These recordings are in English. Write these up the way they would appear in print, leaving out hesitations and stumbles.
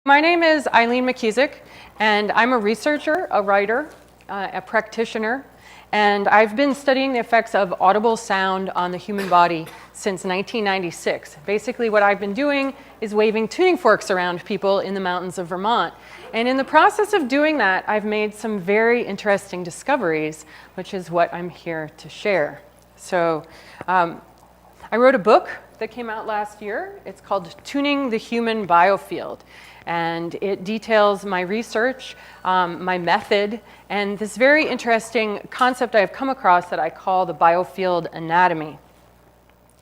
My name is Eileen McKusick, and I'm a researcher, a writer, a practitioner, and I've been studying the effects of audible sound on the human body since 1996. Basically, what I've been doing is waving tuning forks around people in the mountains of Vermont. And in the process of doing that, I've made some very interesting discoveries, which is what I'm here to share. So I wrote a book that came out last year. It's called Tuning the Human Biofield. And it details my research, my method, and this very interesting concept I've come across that I call the Biofield Anatomy.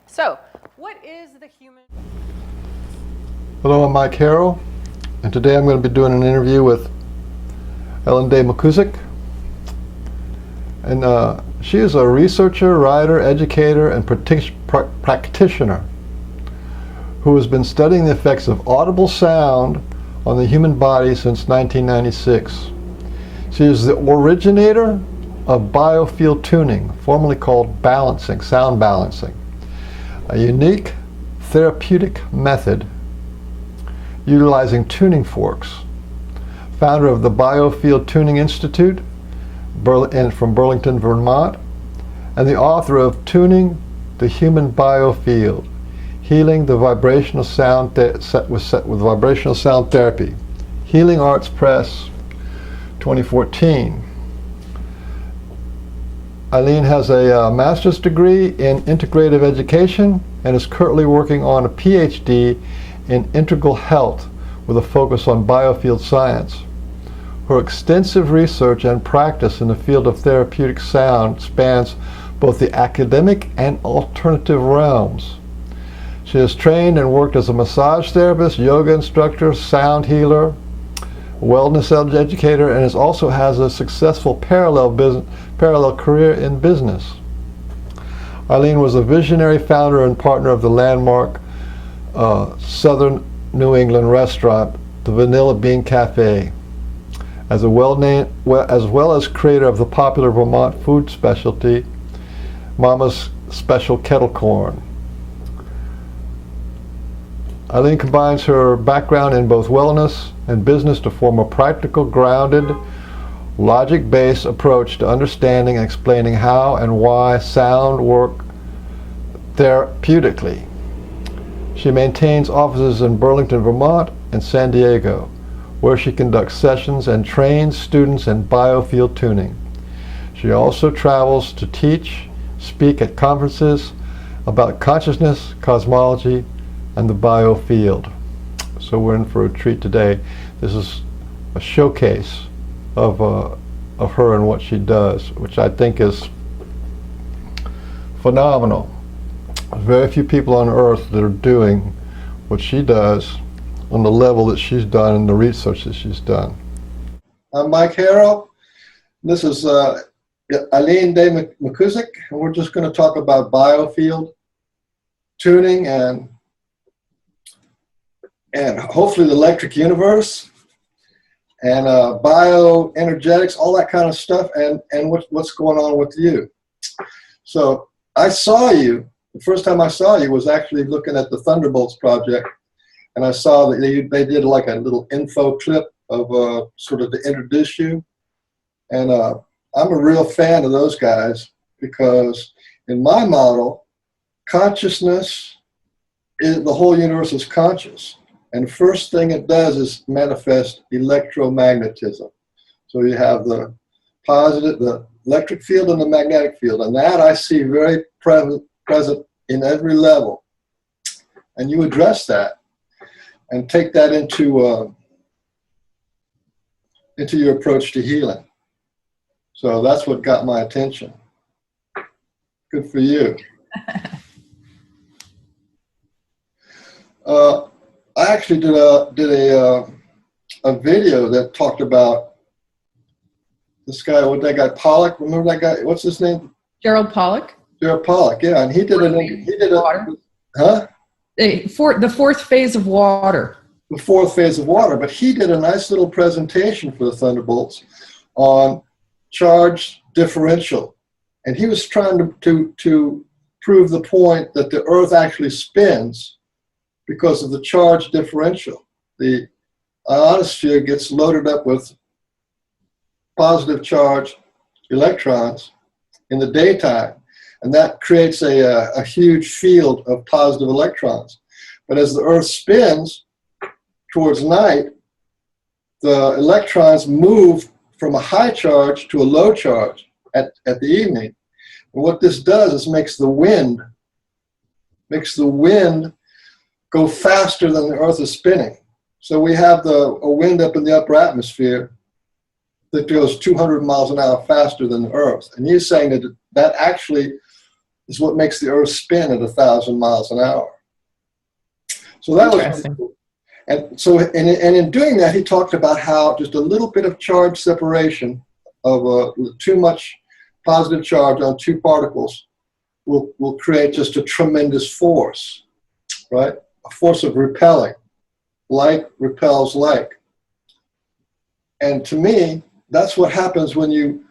So, what is the human? Hello, I'm Mike Harrell, and today I'm going to be doing an interview with Eileen Day McKusick. And she is a researcher, writer, educator, and practitioner who has been studying the effects of audible sound on the human body since 1996. She is the originator of Biofield Tuning, formerly called balancing, sound balancing, a unique therapeutic method utilizing tuning forks. Founder of the Biofield Tuning Institute from Burlington, Vermont, and the author of Tuning the Human Biofield, Healing the Vibrational Sound with Vibrational Sound Therapy, Healing Arts Press, 2014. Eileen has a master's degree in integrative education and is currently working on a PhD in integral health with a focus on biofield science. Her extensive research and practice in the field of therapeutic sound spans both the academic and alternative realms. She has trained and worked as a massage therapist, yoga instructor, sound healer, wellness educator, and also has a successful parallel career in business. Eileen was a visionary founder and partner of the landmark Southern New England restaurant, the Vanilla Bean Cafe, as well as creator of the popular Vermont food specialty, Mama's Special Kettle Corn. Eileen combines her background in both wellness and business to form a practical, grounded, logic-based approach to understanding and explaining how and why sound work therapeutically. She maintains offices in Burlington, Vermont and San Diego, where she conducts sessions and trains students in biofield tuning. She also travels to speak at conferences about consciousness, cosmology, and the biofield. So we're in for a treat today. This is a showcase of her and what she does, which I think is phenomenal. There's very few people on earth that are doing what she does on the level that she's done and the research that she's done. I'm Mike Harrell. This is Eileen Day McKusick, and we're just going to talk about biofield tuning and hopefully the electric universe and bioenergetics, all that kind of stuff, and what's going on with you. So I saw you, the first time I saw you was actually looking at the Thunderbolts Project, and I saw that they did like a little info clip of sort of to introduce you. And I'm a real fan of those guys because in my model, consciousness is the whole universe is conscious. And the first thing it does is manifest electromagnetism. So you have the positive, the electric field and the magnetic field. And that I see very present in every level. And you address that and take that into your approach to healing. So that's what got my attention. Good for you. I actually did a video that talked about this guy, that guy Pollack. Remember that guy? What's his name? Gerald Pollack. Gerald Pollack, yeah, and he did water. Huh? The fourth phase of water. The fourth phase of water, but he did a nice little presentation for the Thunderbolts on charge differential, and he was trying to prove the point that the Earth actually spins because of the charge differential. The ionosphere gets loaded up with positive charge electrons in the daytime, and that creates a huge field of positive electrons. But as the Earth spins towards night, the electrons move from a high charge to a low charge at the evening. And what this does is makes the wind go faster than the Earth is spinning. So we have a wind up in the upper atmosphere that goes 200 miles an hour faster than the Earth. And he's saying that actually is what makes the Earth spin at 1,000 miles an hour. So that was really cool. And so, and in doing that, he talked about how just a little bit of charge separation of too much positive charge on two particles will create just a tremendous force, right? A force of repelling. Like repels like. And to me, that's what happens when you,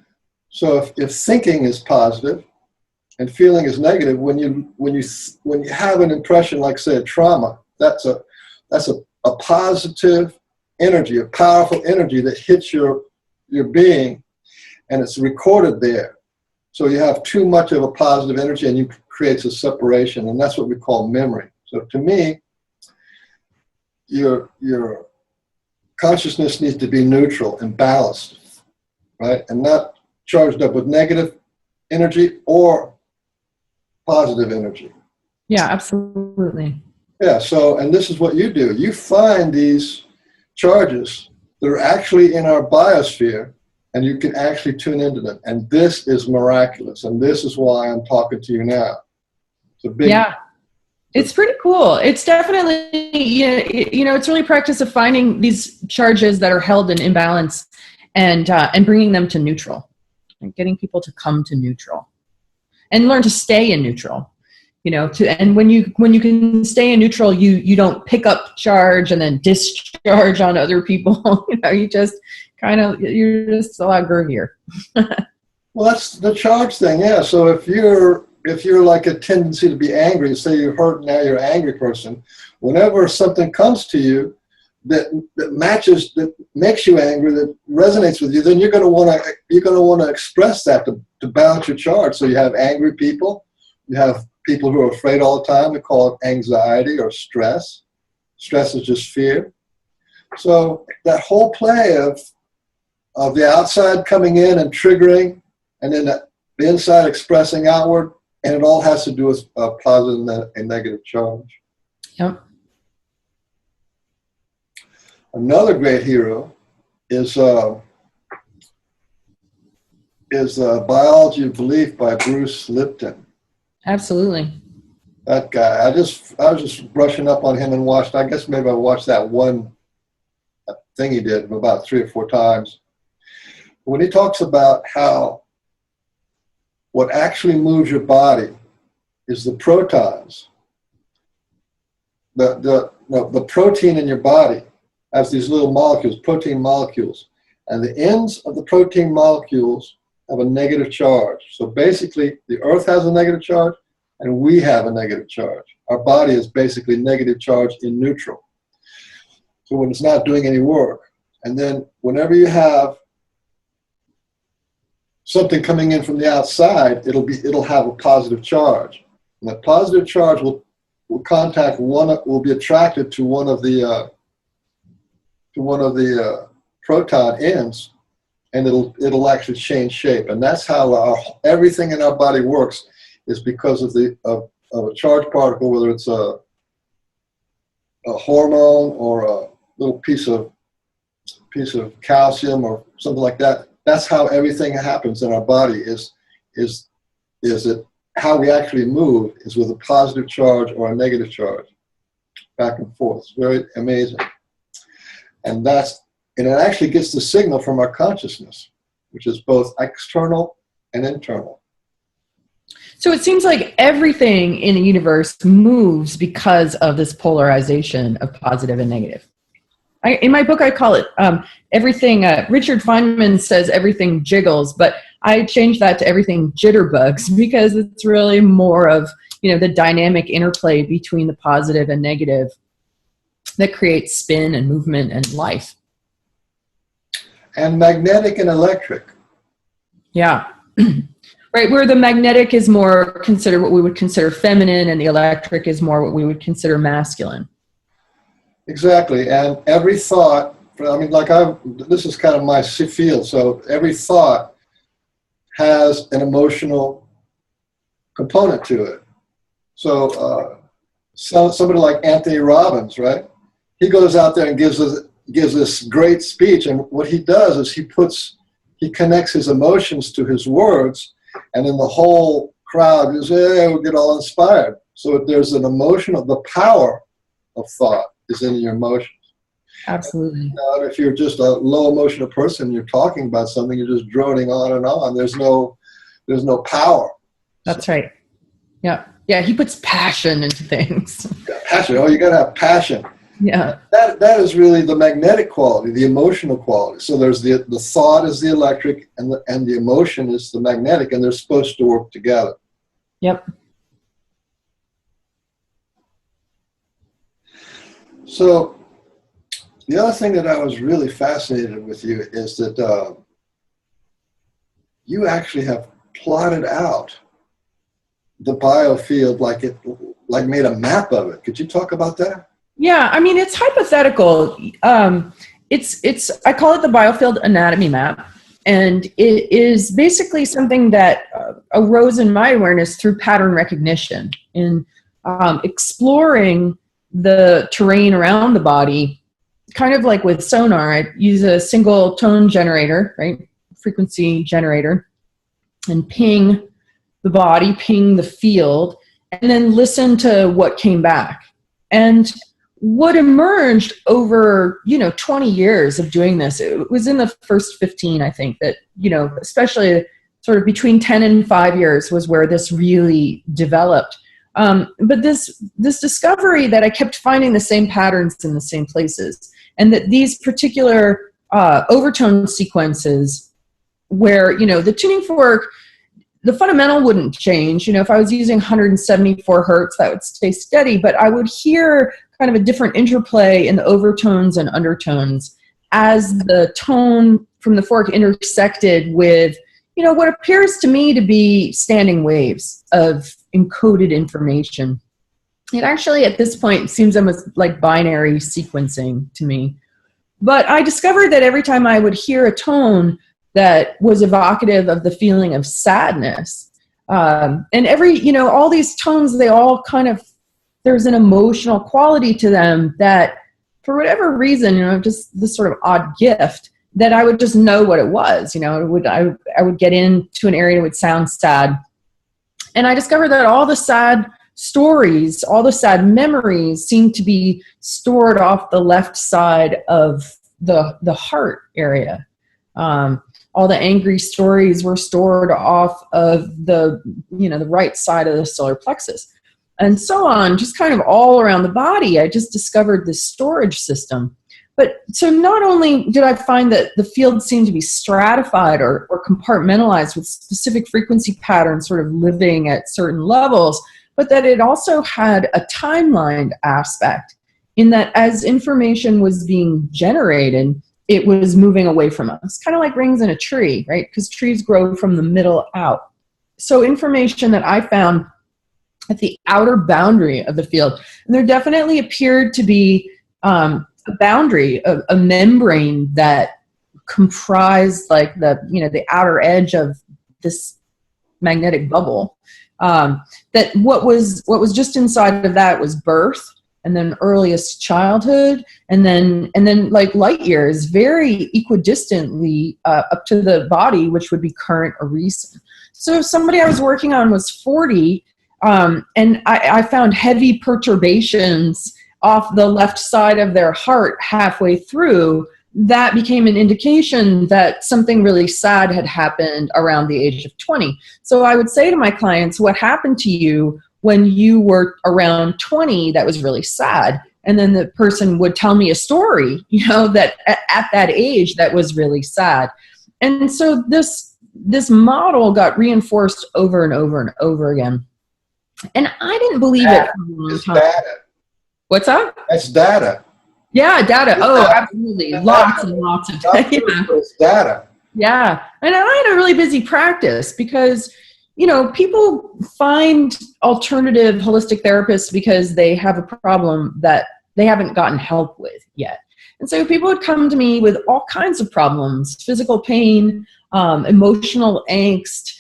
so if thinking is positive and feeling is negative, when you have an impression like, say, a trauma, that's a positive energy, a powerful energy that hits your being, and it's recorded there. So you have too much of a positive energy, and you creates a separation, and that's what we call memory. So to me, your consciousness needs to be neutral and balanced, right? And not charged up with negative energy or positive energy. Yeah, absolutely. Yeah, so, and this is what you do. You find these charges that are actually in our biosphere, and you can actually tune into them. And this is miraculous, and this is why I'm talking to you now. It's a big... Yeah. It's pretty cool. It's definitely, it's really a practice of finding these charges that are held in imbalance and bringing them to neutral, and getting people to come to neutral and learn to stay in neutral, and when you can stay in neutral, you don't pick up charge and then discharge on other people. You just you're just a lot groovier. Well, that's the charge thing. Yeah. So if you're like a tendency to be angry, say you're hurt, now you're an angry person, whenever something comes to you that matches, that makes you angry, that resonates with you, then you're going to want to express that to balance your charge. So you have angry people, you have people who are afraid all the time. We call it anxiety or stress. Stress is just fear. So that whole play of the outside coming in and triggering, and then the inside expressing outward, and it all has to do with positive and negative charge. Yep. Another great hero is Biology of Belief by Bruce Lipton. Absolutely. That guy, I was just brushing up on him and watched, I guess maybe I watched that one thing he did about 3 or 4 times. When he talks about how what actually moves your body is the protons. The protein in your body has these little molecules, protein molecules, and the ends of the protein molecules have a negative charge. So basically, the Earth has a negative charge, and we have a negative charge. Our body is basically negative charge in neutral. So when it's not doing any work, and then whenever you have something coming in from the outside, it'll have a positive charge. And that positive charge will be attracted to one of the proton ends, and it'll actually change shape. And that's how everything in our body works, is because of a charged particle, whether it's a hormone or a little piece of calcium or something like that. That's how everything happens in our body. Is it how we actually move is with a positive charge or a negative charge, back and forth. It's very amazing. And it actually gets the signal from our consciousness, which is both external and internal. So it seems like everything in the universe moves because of this polarization of positive and negative. In my book, I call it everything. Richard Feynman says everything jiggles, but I changed that to everything jitterbugs, because it's really more of the dynamic interplay between the positive and negative that creates spin and movement and life. And magnetic and electric. Yeah. Right, where the magnetic is more considered what we would consider feminine, and the electric is more what we would consider masculine. Exactly, and every thought, I mean, this is kind of my field, so every thought has an emotional component to it. So somebody like Anthony Robbins, right? He goes out there and gives this great speech, and what he does is he connects his emotions to his words, and then the whole crowd goes, hey, we'll get all inspired. So there's an emotional, the power of thought is in your emotions. Absolutely. If you're just a low emotional person, you're talking about something, you're just droning on and on. There's no power. That's right. Yeah. Yeah. He puts passion into things. Yeah, passion. Oh, you got to have passion. Yeah. That is really the magnetic quality, the emotional quality. So there's the thought is the electric, and the emotion is the magnetic, and they're supposed to work together. Yep. So the other thing that I was really fascinated with you is that you actually have plotted out the biofield, like made a map of it. Could you talk about that? Yeah, I mean, it's hypothetical. It's I call it the Biofield Anatomy Map, and it is basically something that arose in my awareness through pattern recognition in exploring the terrain around the body, kind of like with sonar. I use a single tone generator, right, frequency generator, and ping the body, ping the field, and then listen to what came back. And what emerged over, 20 years of doing this, it was in the first 15, I think, that, especially sort of between 10 and 5 years was where this really developed. But this discovery that I kept finding the same patterns in the same places, and that these particular overtone sequences where, the tuning fork, the fundamental wouldn't change. If I was using 174 hertz, that would stay steady, but I would hear kind of a different interplay in the overtones and undertones as the tone from the fork intersected with, what appears to me to be standing waves of encoded information. It actually, at this point, seems almost like binary sequencing to me. But I discovered that every time I would hear a tone that was evocative of the feeling of sadness, and all these tones, they all kind of, there's an emotional quality to them that, for whatever reason, just this sort of odd gift, that I would just know what it was. I would get into an area that would sound sad. And I discovered that all the sad stories, all the sad memories seemed to be stored off the left side of the heart area. All the angry stories were stored off of the right side of the solar plexus. And so on, just kind of all around the body. I just discovered this storage system. But so not only did I find that the field seemed to be stratified or compartmentalized with specific frequency patterns sort of living at certain levels, but that it also had a timeline aspect in that as information was being generated, it was moving away from us. Kind of like rings in a tree, right? Because trees grow from the middle out. So information that I found at the outer boundary of the field, and there definitely appeared to be a boundary, a membrane that comprised like the outer edge of this magnetic bubble. That what was just inside of that was birth, and then earliest childhood, and then like light years, very equidistantly up to the body, which would be current or recent. So if somebody I was working on was 40, and I found heavy perturbations off the left side of their heart halfway through, that became an indication that something really sad had happened around the age of 20. So I would say to my clients, what happened to you when you were around 20 that was really sad? And then the person would tell me a story, that at that age that was really sad. And so this model got reinforced over and over and over again. And I didn't believe it for a long time. Data. What's that? That's data. Yeah, data. Oh, absolutely. Lots and lots of data. Data. Yeah. And I had a really busy practice because, you know, people find alternative holistic therapists because they have a problem that they haven't gotten help with yet. And so people would come to me with all kinds of problems, physical pain, emotional angst,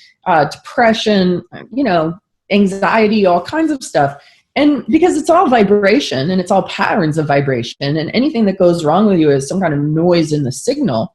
depression, you know, anxiety, all kinds of stuff. And because it's all vibration and it's all patterns of vibration, and anything that goes wrong with you is some kind of noise in the signal.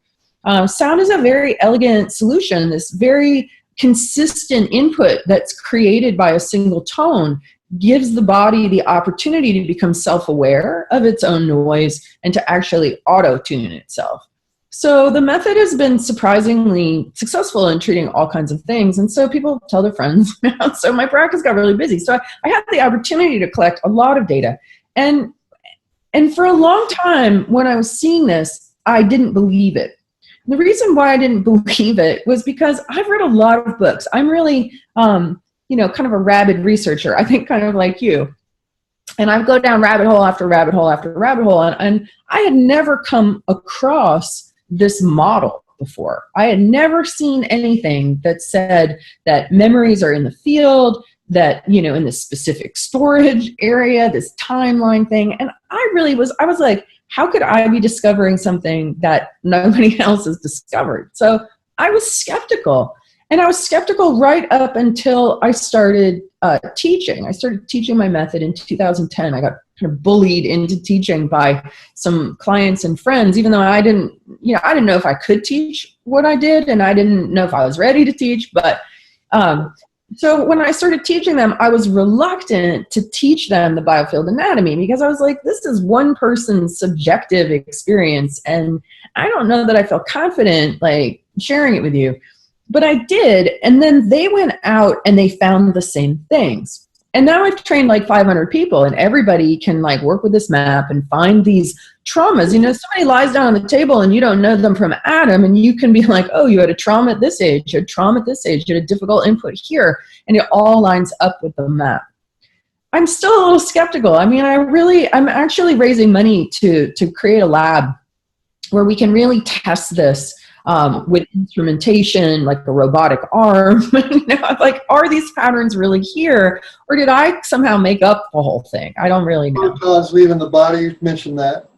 Sound is a very elegant solution, this very consistent input that's created by a single tone gives the body the opportunity to become self-aware of its own noise and to actually auto-tune itself. So the method has been surprisingly successful in treating all kinds of things. And so people tell their friends. So my practice got really busy. So I had the opportunity to collect a lot of data. And for a long time, when I was seeing this, I didn't believe it. The reason why I didn't believe it was because I've read a lot of books. I'm really, you know, kind of a rabid researcher. I think kind of like you. And I go down rabbit hole after rabbit hole after rabbit hole. And I had never come across this model before. I had never seen anything that said that memories are in the field, that, you know, in this specific storage area, this timeline thing. And I was like, how could I be discovering something that nobody else has discovered? So I was skeptical. And I was skeptical right up until I started teaching. I started teaching my method in 2010. I got kind of bullied into teaching by some clients and friends, even though I didn't know if I could teach what I did, and I didn't know if I was ready to teach. But so when I started teaching them, I was reluctant to teach them the Biofield Anatomy because I was like, this is one person's subjective experience, and I don't know that I feel confident like sharing it with you. But I did, and then they went out and they found the same things. And now I've trained like 500 people, and everybody can like work with this map and find these traumas. You know, somebody lies down on the table and you don't know them from Adam, and you can be like, oh, you had a trauma at this age, you had trauma at this age, you had a difficult input here, and it all lines up with the map. I'm still a little skeptical. I mean, I'm actually raising money to create a lab where we can really test this with instrumentation, like a robotic arm. You know, like, are these patterns really here, or did I somehow make up the whole thing? I don't really know. Photons leaving the body, you mentioned that.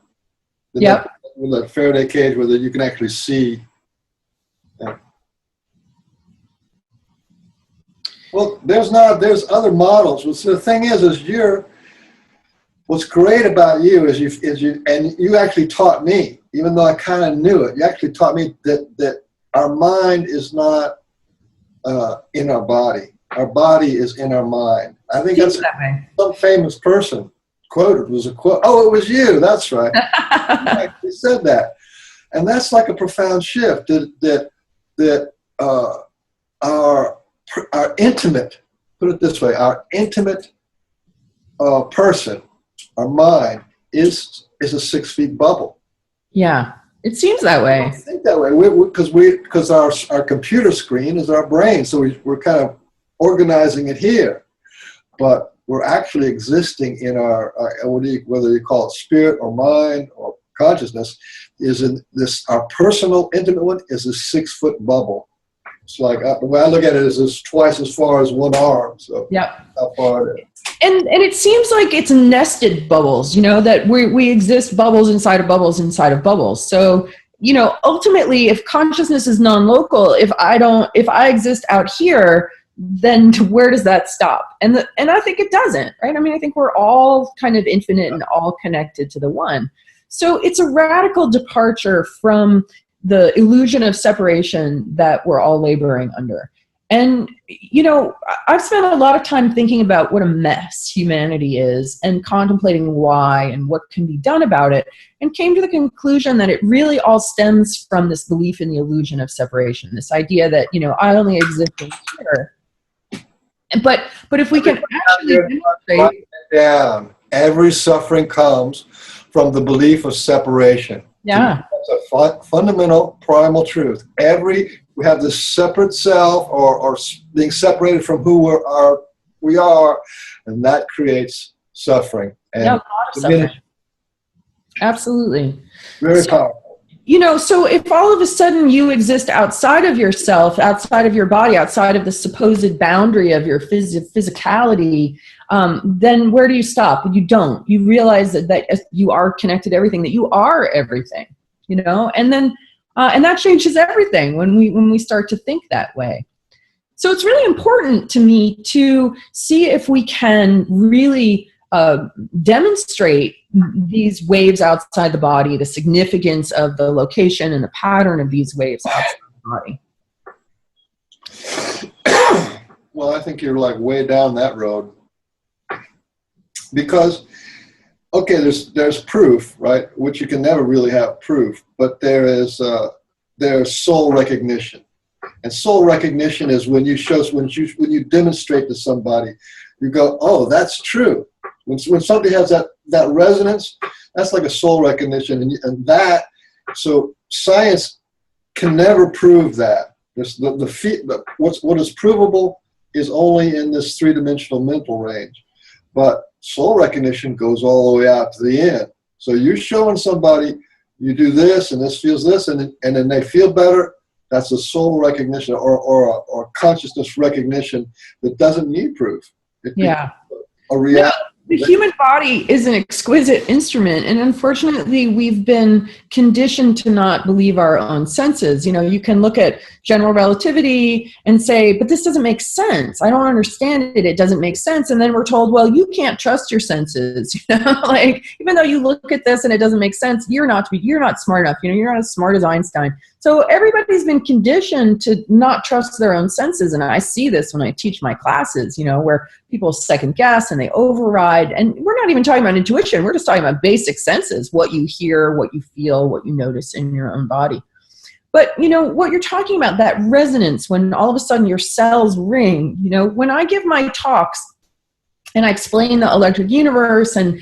Yep. With that Faraday cage where you can actually see. Yeah. Well, there's other models. So the thing is what's great about you is you actually taught me, even though I kind of knew it, you actually taught me that our mind is not in our body. Our body is in our mind. I think that's some famous person quoted, was a quote. Oh, it was you. That's right. You actually said that. And that's like a profound shift that our intimate, put it this way, our intimate person, our mind is a 6 feet bubble. Yeah, it seems that way. I think that way because our computer screen is our brain, so we're kind of organizing it here, but we're actually existing in our whether you call it spirit or mind or consciousness, is in this, our personal intimate one is a 6 foot bubble. It's like, the way I look at it is twice as far as one arm. So yep. How far it is. And it seems like it's nested bubbles, you know, that we exist bubbles inside of bubbles inside of bubbles. So, you know, ultimately, if consciousness is non-local, if I exist out here, then where does that stop? And I think it doesn't, right? I mean, I think we're all kind of infinite and all connected to the one. So it's a radical departure from the illusion of separation that we're all laboring under. And, you know, I've spent a lot of time thinking about what a mess humanity is and contemplating why and what can be done about it, and came to the conclusion that it really all stems from this belief in the illusion of separation, this idea that, you know, I only exist in here. But if we can actually demonstrate down, every suffering comes from the belief of separation. Yeah. That's a fundamental primal truth. We have this separate self or being separated from who we are, and that creates suffering. And yeah, a lot of suffering. Absolutely. Very powerful. You know, so if all of a sudden you exist outside of yourself, outside of your body, outside of the supposed boundary of your physicality, then where do you stop? You don't. You realize that you are connected to everything, that you are everything, you know, and then and that changes everything when we start to think that way. So it's really important to me to see if we can really demonstrate these waves outside the body, the significance of the location and the pattern of these waves outside the body. Well, I think you're like way down that road. Because, okay, there's proof, right? Which you can never really have proof, but there's soul recognition. And soul recognition is when you demonstrate to somebody, you go, oh, that's true. When somebody has that resonance, that's like a soul recognition, and that. So science can never prove that. What is provable is only in this three-dimensional mental range, but soul recognition goes all the way out to the end. So you're showing somebody you do this, and this feels this, and then they feel better. That's a soul recognition or consciousness recognition that doesn't need proof. Yeah. A reality. The human body is an exquisite instrument, and unfortunately we've been conditioned to not believe our own senses. You know, you can look at general relativity and say, but this doesn't make sense. I don't understand it. It doesn't make sense. And then we're told, well, you can't trust your senses. You know, like, even though you look at this and it doesn't make sense, you're not smart enough. You know, you're not as smart as Einstein. So everybody's been conditioned to not trust their own senses. And I see this when I teach my classes, you know, where people second guess and they override. And we're not even talking about intuition. We're just talking about basic senses, what you hear, what you feel, what you notice in your own body. But, you know, what you're talking about, that resonance, when all of a sudden your cells ring, you know, when I give my talks and I explain the electric universe and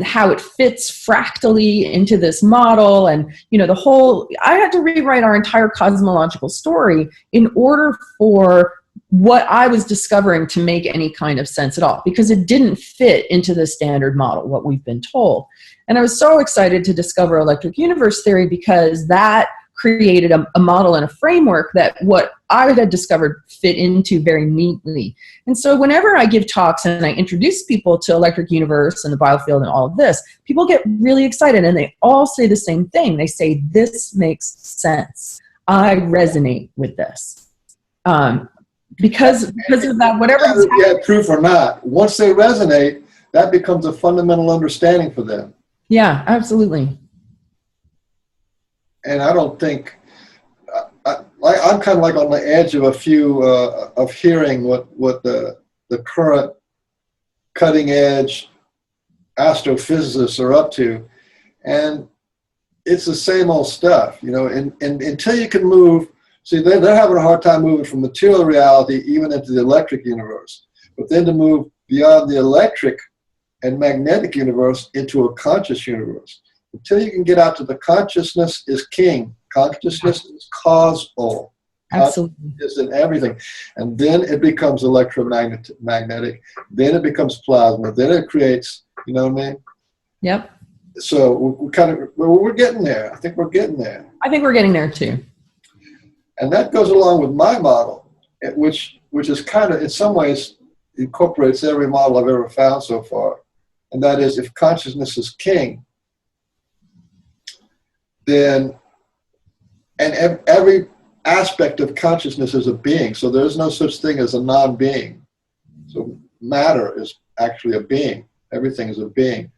how it fits fractally into this model, and, you know, I had to rewrite our entire cosmological story in order for what I was discovering to make any kind of sense at all, because it didn't fit into the standard model, what we've been told. And I was so excited to discover electric universe theory, because that created a model and a framework that what I had discovered fit into very neatly. And so whenever I give talks and I introduce people to electric universe and the biofield and all of this, people get really excited, and they all say the same thing. They say, this makes sense. I resonate with this. Because of that, whatever is happening. Yeah, proof or not, once they resonate, that becomes a fundamental understanding for them. Yeah, absolutely. And I don't think I'm kind of like on the edge of of hearing what the current cutting edge astrophysicists are up to, and it's the same old stuff, you know. And until you can move, see, they're having a hard time moving from material reality even into the electric universe, but then to move beyond the electric and magnetic universe into a conscious universe. Until you can get out to the consciousness is king. Consciousness is causal. Absolutely. Consciousness is in everything. And then it becomes electromagnetic. Then it becomes plasma. Then it creates, you know what I mean? Yep. So we're getting there. I think we're getting there. I think we're getting there too. And that goes along with my model, which is kind of, in some ways, incorporates every model I've ever found so far. And that is, if consciousness is king, then, and every aspect of consciousness is a being. So there's no such thing as a non-being. So matter is actually a being. Everything is a being,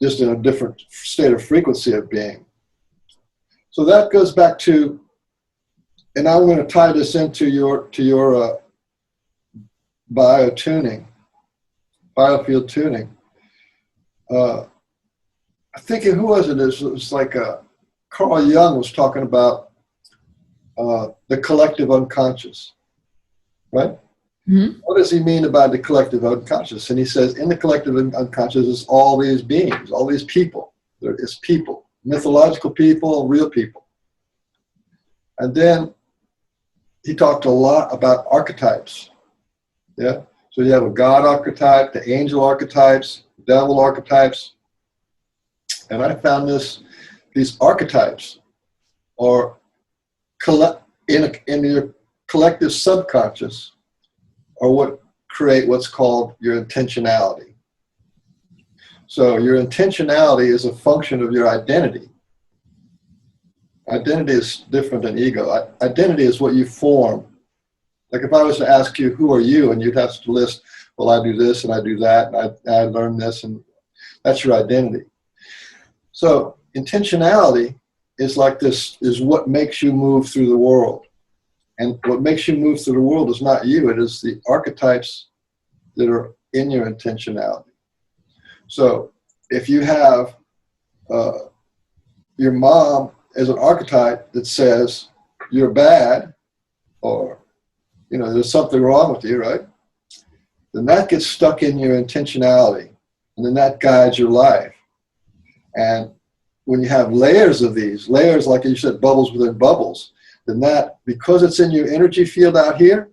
just in a different state of frequency of being. So that goes back to, and I'm going to tie this into your biofield tuning. I think, who was it? It's like Carl Jung was talking about the collective unconscious, right? Mm-hmm. What does he mean about the collective unconscious? And he says, in the collective unconscious is all these beings, all these people. There is people, mythological people, real people. And then he talked a lot about archetypes. Yeah. So you have a God archetype, the angel archetypes, devil archetypes. And I found these archetypes are in your collective subconscious are what create what's called your intentionality. So your intentionality is a function of your identity. Identity is different than ego. Identity is what you form. Like if I was to ask you, who are you? And you'd have to list, well, I do this and I do that, and I learned this, and that's your identity. So intentionality is like this, is what makes you move through the world. And what makes you move through the world is not you, it is the archetypes that are in your intentionality. So if you have your mom as an archetype that says you're bad, or there's something wrong with you, right? Then that gets stuck in your intentionality, and then that guides your life. And when you have layers of these, layers like you said, bubbles within bubbles, then that, because it's in your energy field out here,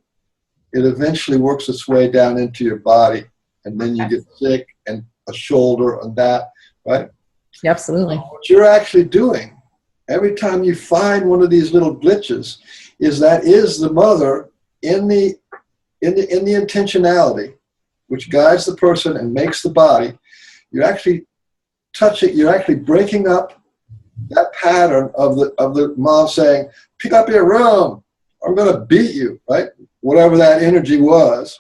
it eventually works its way down into your body, and then you get sick and a shoulder and that, right? Yeah, absolutely. What you're actually doing every time you find one of these little glitches is the mother in the intentionality, which guides the person and makes the body. You actually touch it. You're actually breaking up that pattern of the mom saying, "Pick up your room, I'm going to beat you," right? Whatever that energy was.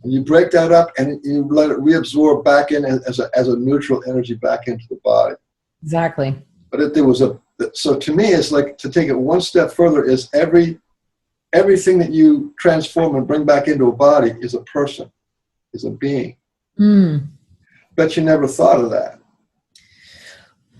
And you break that up and you let it reabsorb back in as a neutral energy back into the body. Exactly. But so to me, it's like, to take it one step further, is everything that you transform and bring back into a body is a person, is a being. Bet you never thought of that.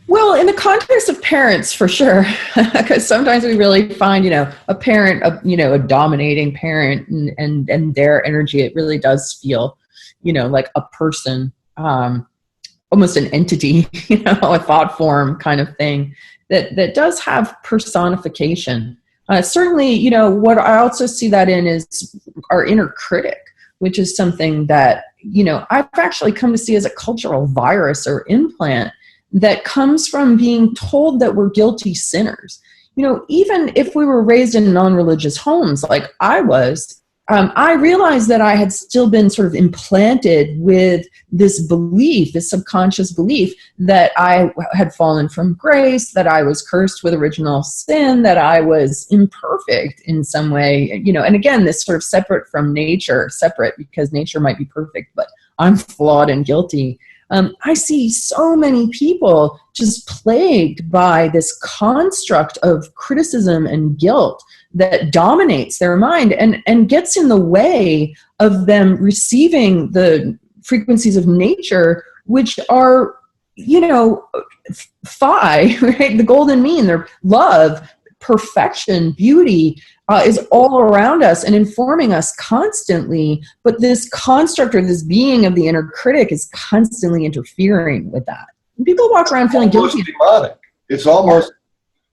Well, in the context of parents, for sure, because sometimes we really find, a parent, a dominating parent, and their energy, it really does feel, like a person, almost an entity, a thought form kind of thing that does have personification. Certainly, what I also see that in is our inner critic, which is something that, I've actually come to see as a cultural virus or implant that comes from being told that we're guilty sinners. Even if we were raised in non-religious homes like I was, I realized that I had still been sort of implanted with this belief, this subconscious belief that I had fallen from grace, that I was cursed with original sin, that I was imperfect in some way, and again, this sort of separate from nature, separate because nature might be perfect, but I'm flawed and guilty. I see so many people just plagued by this construct of criticism and guilt that dominates their mind and gets in the way of them receiving the frequencies of nature, which are, phi, right? The golden mean, they're love, perfection, beauty, is all around us and informing us constantly. But this construct or this being of the inner critic is constantly interfering with that. And people walk around feeling guilty. Demonic. It's almost,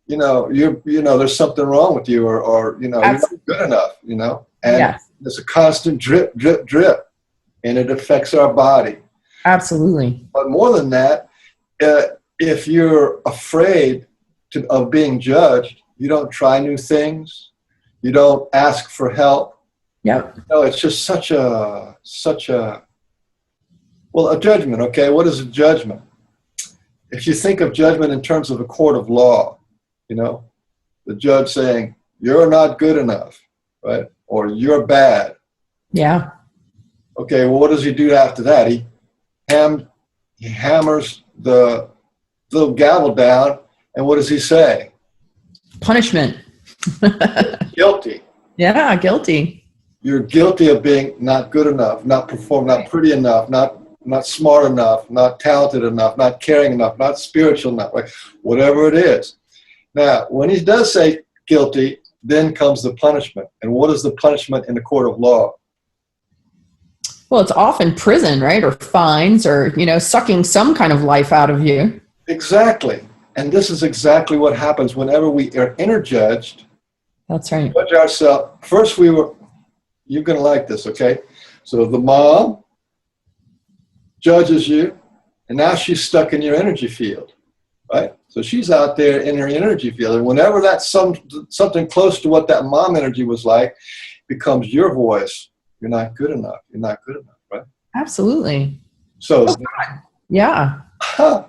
there's something wrong with you, or you're not good enough, and there's a constant drip, drip, drip, and it affects our body. Absolutely. But more than that, if you're afraid of being judged, you don't try new things. You don't ask for help. Yep. It's just such a judgment. Okay, what is a judgment? If you think of judgment in terms of a court of law, the judge saying, you're not good enough, right? Or you're bad. Yeah. Okay, well, what does he do after that? He hammers the little gavel down, and what does he say? Punishment. Guilty. Yeah, guilty. You're guilty of being not good enough, not pretty enough, not smart enough, not talented enough, not caring enough, not spiritual enough, like whatever it is. Now, when he does say guilty, then comes the punishment. And what is the punishment in the court of law? Well, it's often prison, right? Or fines, or, sucking some kind of life out of you. Exactly. And this is exactly what happens whenever we are inner-judged. That's right. Judge ourselves. First, you're going to like this, okay? So the mom judges you, And now she's stuck in your energy field, right? So she's out there in her energy field. And whenever that's something close to what that mom energy was like, becomes your voice. You're not good enough. You're not good enough, right? Absolutely. So, yeah. Okay.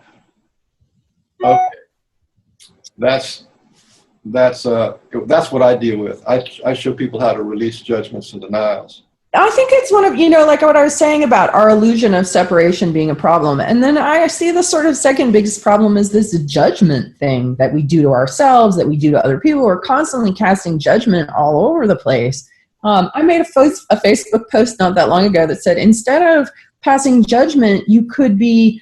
That's what I deal with. I show people how to release judgments and denials. I think it's one of, like what I was saying about our illusion of separation being a problem. And then I see the sort of second biggest problem is this judgment thing that we do to ourselves, that we do to other people. We're constantly casting judgment all over the place. I made a Facebook post not that long ago that said, instead of passing judgment, you could be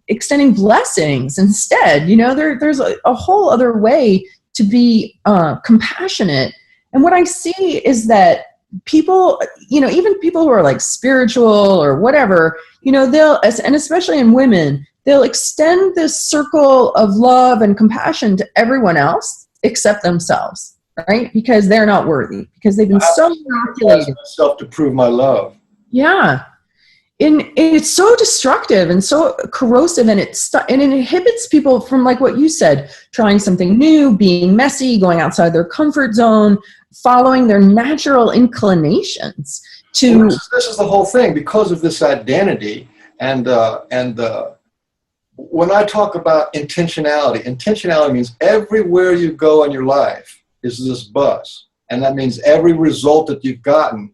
extending blessings instead. There's a whole other way to be compassionate. And what I see is that people, even people who are like spiritual or whatever, they'll, and especially in women, they'll extend this circle of love and compassion to everyone else except themselves, right? Because they're not worthy, because they've been so inoculated. Myself to prove my love. Yeah. And it's so destructive and so corrosive, and it inhibits people from, like what you said, trying something new, being messy, going outside their comfort zone, following their natural inclinations to. Well, this is the whole thing, because of this identity, and when I talk about intentionality means everywhere you go in your life is this bus, and that means every result that you've gotten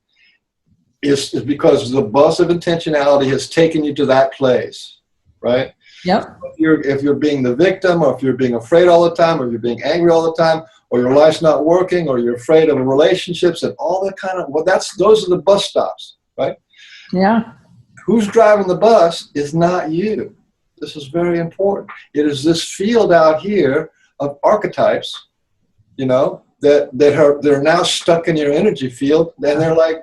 is because the bus of intentionality has taken you to that place, right? Yep. If you're being the victim, or if you're being afraid all the time, or if you're being angry all the time, or your life's not working, or you're afraid of relationships and all that kind of, those are the bus stops, right? Yeah. Who's driving the bus is not you. This is very important. It is this field out here of archetypes, that are now stuck in your energy field, and they're like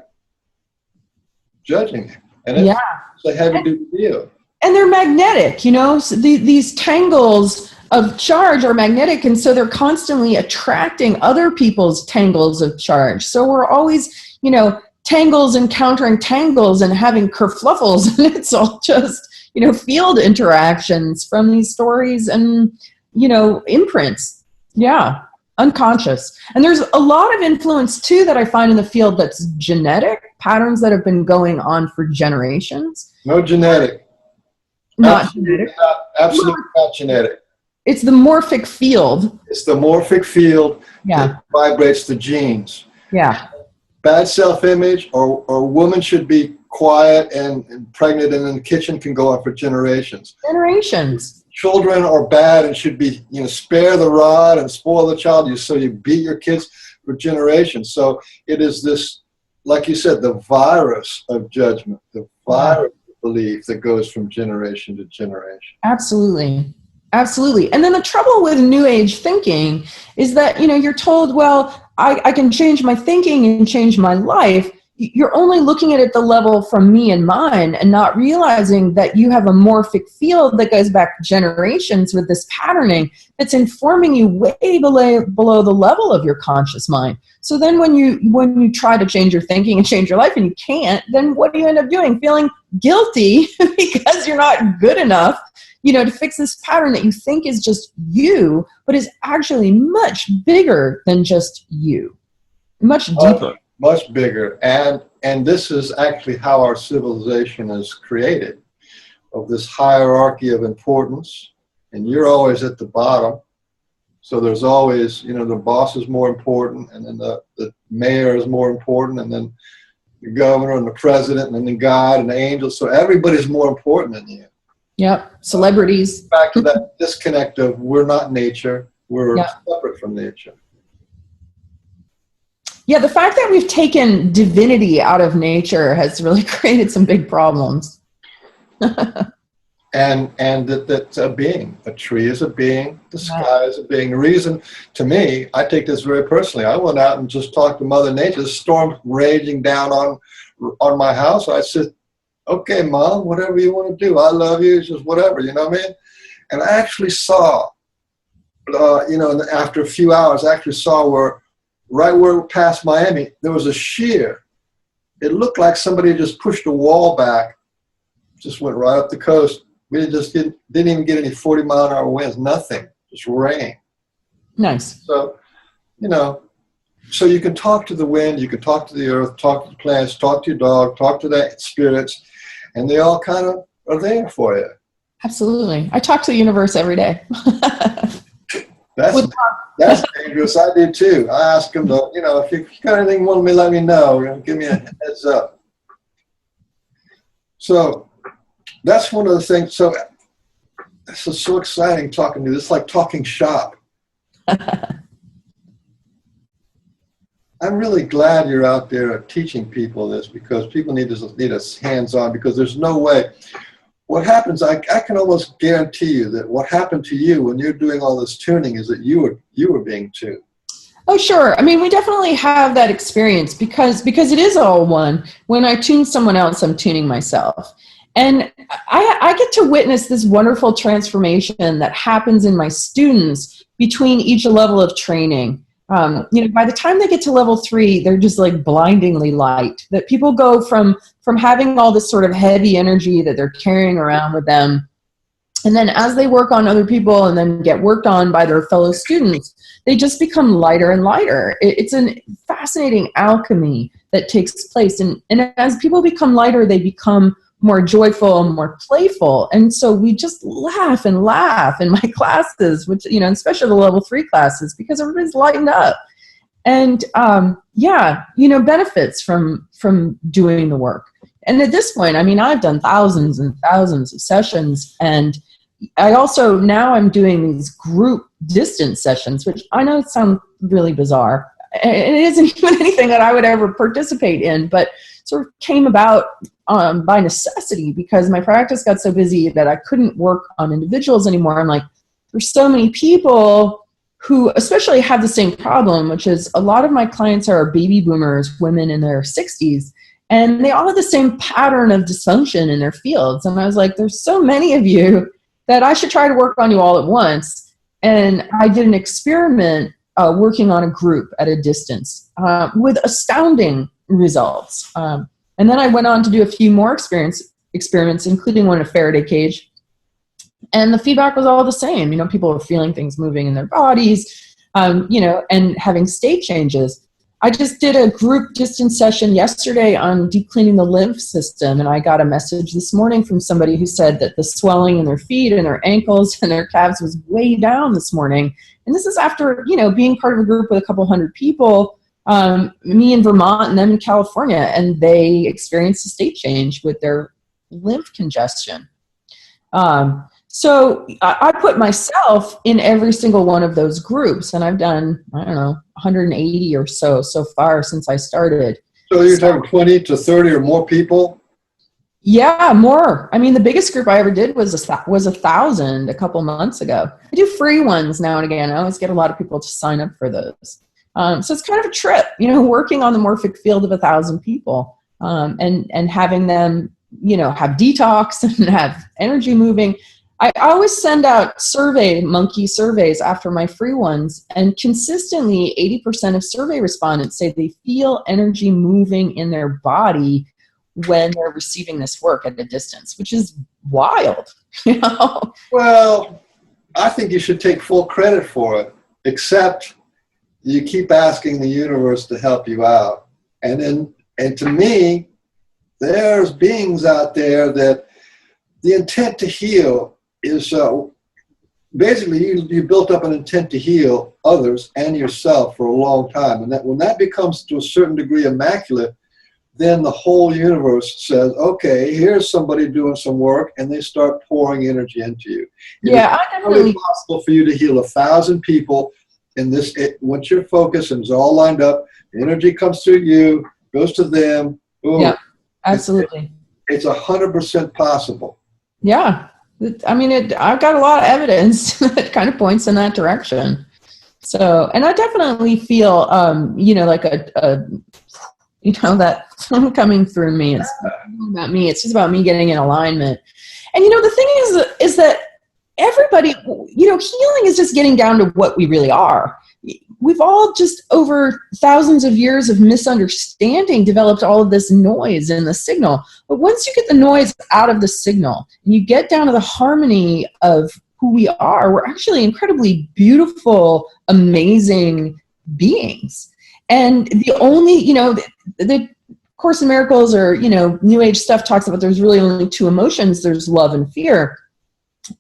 judging you. And it's a heavy duty deal. And they're magnetic, so these tangles of charge are magnetic, and so they're constantly attracting other people's tangles of charge. So we're always, tangles encountering tangles and having kerfluffles, and it's all just, field interactions from these stories and, imprints. Yeah, unconscious. And there's a lot of influence too that I find in the field that's genetic, patterns that have been going on for generations. No genetic. Not genetic. Absolutely not genetic. It's the morphic field. It's the morphic field that vibrates the genes. Yeah. Bad self-image, or woman should be quiet and pregnant and in the kitchen can go on for generations. Generations. Children are bad and should be, spare the rod and spoil the child. So you beat your kids for generations. So it is this, like you said, the virus of judgment, the virus of belief that goes from generation to generation. Absolutely. Absolutely. And then the trouble with New Age thinking is that, you're told, well, I can change my thinking and change my life. You're only looking at it the level from me and mine, and not realizing that you have a morphic field that goes back generations with this patterning that's informing you way below the level of your conscious mind. So then when you try to change your thinking and change your life and you can't, then what do you end up doing? Feeling guilty because you're not good enough, to fix this pattern that you think is just you, but is actually much bigger than just you. Much deeper. Much bigger, and this is actually how our civilization is created, of this hierarchy of importance, and you're always at the bottom. So there's always, the boss is more important, and then the mayor is more important, and then the governor and the president, and then God and the angels. So everybody's more important than you. Yep. Celebrities. Back to that disconnect of we're not nature, we're separate from nature. Yeah, the fact that we've taken divinity out of nature has really created some big problems. and that's a being. A tree is a being. The sky is a being. The reason, to me, I take this very personally. I went out and just talked to Mother Nature. The storm raging down on my house. I said, okay, Mom, whatever you want to do. I love you. It's just whatever, you know what I mean? And I actually saw, after a few hours, I actually saw right where past Miami, there was a shear. It looked like somebody just pushed a wall back, just went right up the coast. We just didn't even get any 40-mile-an-hour winds, nothing, just rain. Nice. So, you know, so you can talk to the wind, you can talk to the earth, talk to the plants, talk to your dog, talk to the spirits, and they all kind of are there for you. Absolutely. I talk to the universe every day. That's dangerous. I do too. I ask them to, you know, if you got anything you want me, let me know. You know, give me a heads up. So that's one of the things. So this is so exciting talking to you. It's like talking shop. I'm really glad you're out there teaching people this, because people need us hands-on, because there's no way. What happens, I can almost guarantee you that what happened to you when you're doing all this tuning is that you were being tuned. Oh, sure. I mean, we definitely have that experience because it is all one. When I tune someone else, I'm tuning myself. And I get to witness this wonderful transformation that happens in my students between each level of training. You know, by the time they get to level 3, they're just like blindingly light. That people go from having all this sort of heavy energy that they're carrying around with them, and then as they work on other people and then get worked on by their fellow students, they just become lighter and lighter. It's a fascinating alchemy that takes place, and as people become lighter, they become more joyful and more playful. And so we just laugh and laugh in my classes, which, you know, especially the level 3 classes, because everybody's lightened up. And yeah, you know, benefits from doing the work. And at this point, I mean, I've done thousands and thousands of sessions, and I also, now I'm doing these group distance sessions, which I know sound really bizarre. It isn't even anything that I would ever participate in, but sort of came about by necessity, because my practice got so busy that I couldn't work on individuals anymore. I'm like, there's so many people who especially have the same problem, which is a lot of my clients are baby boomers, women in their 60s, and they all have the same pattern of dysfunction in their fields. And I was like, there's so many of you that I should try to work on you all at once. And I did an experiment working on a group at a distance with astounding results. And then I went on to do a few more experiments, including one in a Faraday cage. And the feedback was all the same. You know, people were feeling things moving in their bodies, you know, and having state changes. I just did a group distance session yesterday on deep cleaning the lymph system. And I got a message this morning from somebody who said that the swelling in their feet and their ankles and their calves was way down this morning. And this is after, you know, being part of a group with a couple hundred people, me in Vermont and them in California, and they experienced a state change with their lymph congestion. So I put myself in every single one of those groups, and I've done, I don't know, 180 or so far since I started. So you're talking 20 to 30 or more people? Yeah, more. I mean, the biggest group I ever did was 1,000 a couple months ago. I do free ones now and again. I always get a lot of people to sign up for those. So it's kind of a trip, you know, working on the morphic field of 1,000 people, and having them, you know, have detox and have energy moving. I always send out monkey surveys after my free ones, and consistently 80% of survey respondents say they feel energy moving in their body when they're receiving this work at a distance, which is wild, you know? Well, I think you should take full credit for it, except you keep asking the universe to help you out. And to me, there's beings out there that the intent to heal is basically you built up an intent to heal others and yourself for a long time. And that when that becomes to a certain degree immaculate, then the whole universe says, okay, here's somebody doing some work, and they start pouring energy into you. Yeah, it's really possible for you to heal 1,000 people in this. Once you're focused and it's all lined up, the energy comes through you, goes to them. Boom. Yeah, absolutely. It's 100% possible. Yeah. I mean, I've got a lot of evidence that kind of points in that direction. So, and I definitely feel, you know, like you know, that coming through me. It's not about me. It's just about me getting in alignment. And, you know, the thing is that everybody, you know, healing is just getting down to what we really are. we've all just over thousands of years of misunderstanding developed all of this noise in the signal. But once you get the noise out of the signal and you get down to the harmony of who we are, we're actually incredibly beautiful, amazing beings. And the only, the Course in Miracles or, New Age stuff talks about there's really only two emotions. There's love and fear.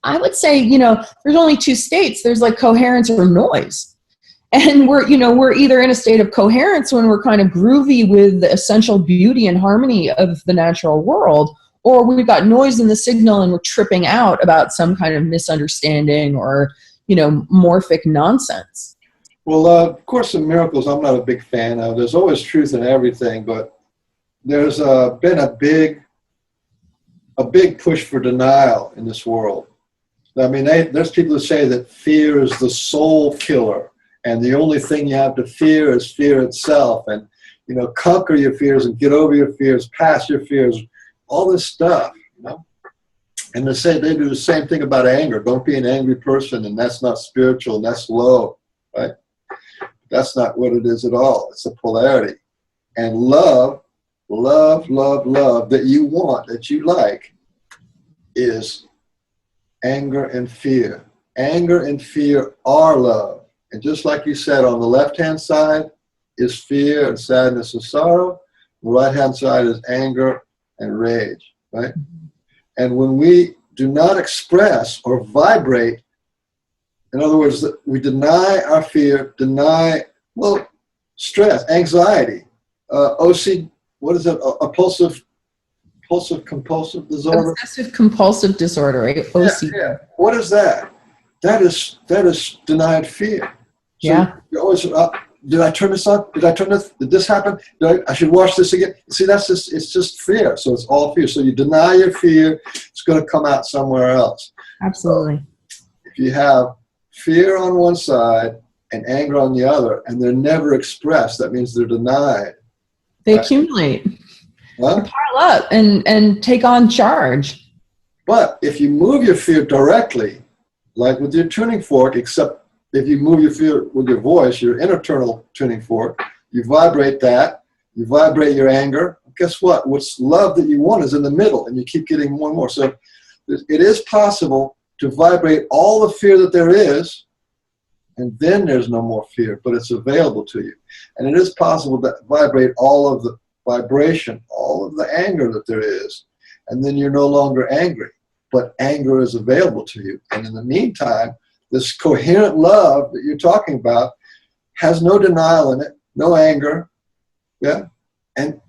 I would say, there's only two states. There's like coherence or noise. And we're either in a state of coherence when we're kind of groovy with the essential beauty and harmony of the natural world, or we've got noise in the signal and we're tripping out about some kind of misunderstanding or, morphic nonsense. Well, Course in Miracles, I'm not a big fan of. There's always truth in everything, but there's been a big push for denial in this world. I mean, there's people who say that fear is the soul killer, and the only thing you have to fear is fear itself, and conquer your fears and get over your fears, pass your fears, all this stuff, And they do the same thing about anger. Don't be an angry person, and that's not spiritual, and that's low, right? That's not what it is at all. It's a polarity. And love that you want, that you like, is anger and fear. Anger and fear are love. And just like you said, on the left-hand side is fear and sadness and sorrow. The right-hand side is anger and rage, right? And when we do not express or vibrate, in other words, we deny our fear, stress, anxiety, OCD, what is it? Obsessive compulsive disorder? Obsessive compulsive disorder, right? OCD. Yeah. What is that? That is denied fear. So yeah. You're always, did I turn this on? Did I turn this? Did this happen? I should watch this again. See, it's just fear. So it's all fear. So you deny your fear, it's going to come out somewhere else. Absolutely. So if you have fear on one side and anger on the other, and they're never expressed, that means they're denied. They accumulate. Huh? They pile up and take on charge. But if you move your fear directly, like with your tuning fork, except if you move your fear with your voice, your internal tuning fork, you vibrate that, you vibrate your anger. Guess what? What's love that you want is in the middle, and you keep getting more and more. So it is possible to vibrate all the fear that there is, and then there's no more fear, but it's available to you. And it is possible to vibrate all of the vibration, all of the anger that there is, and then you're no longer angry, but anger is available to you. And in the meantime, this coherent love that you're talking about has no denial in it, no anger, yeah, and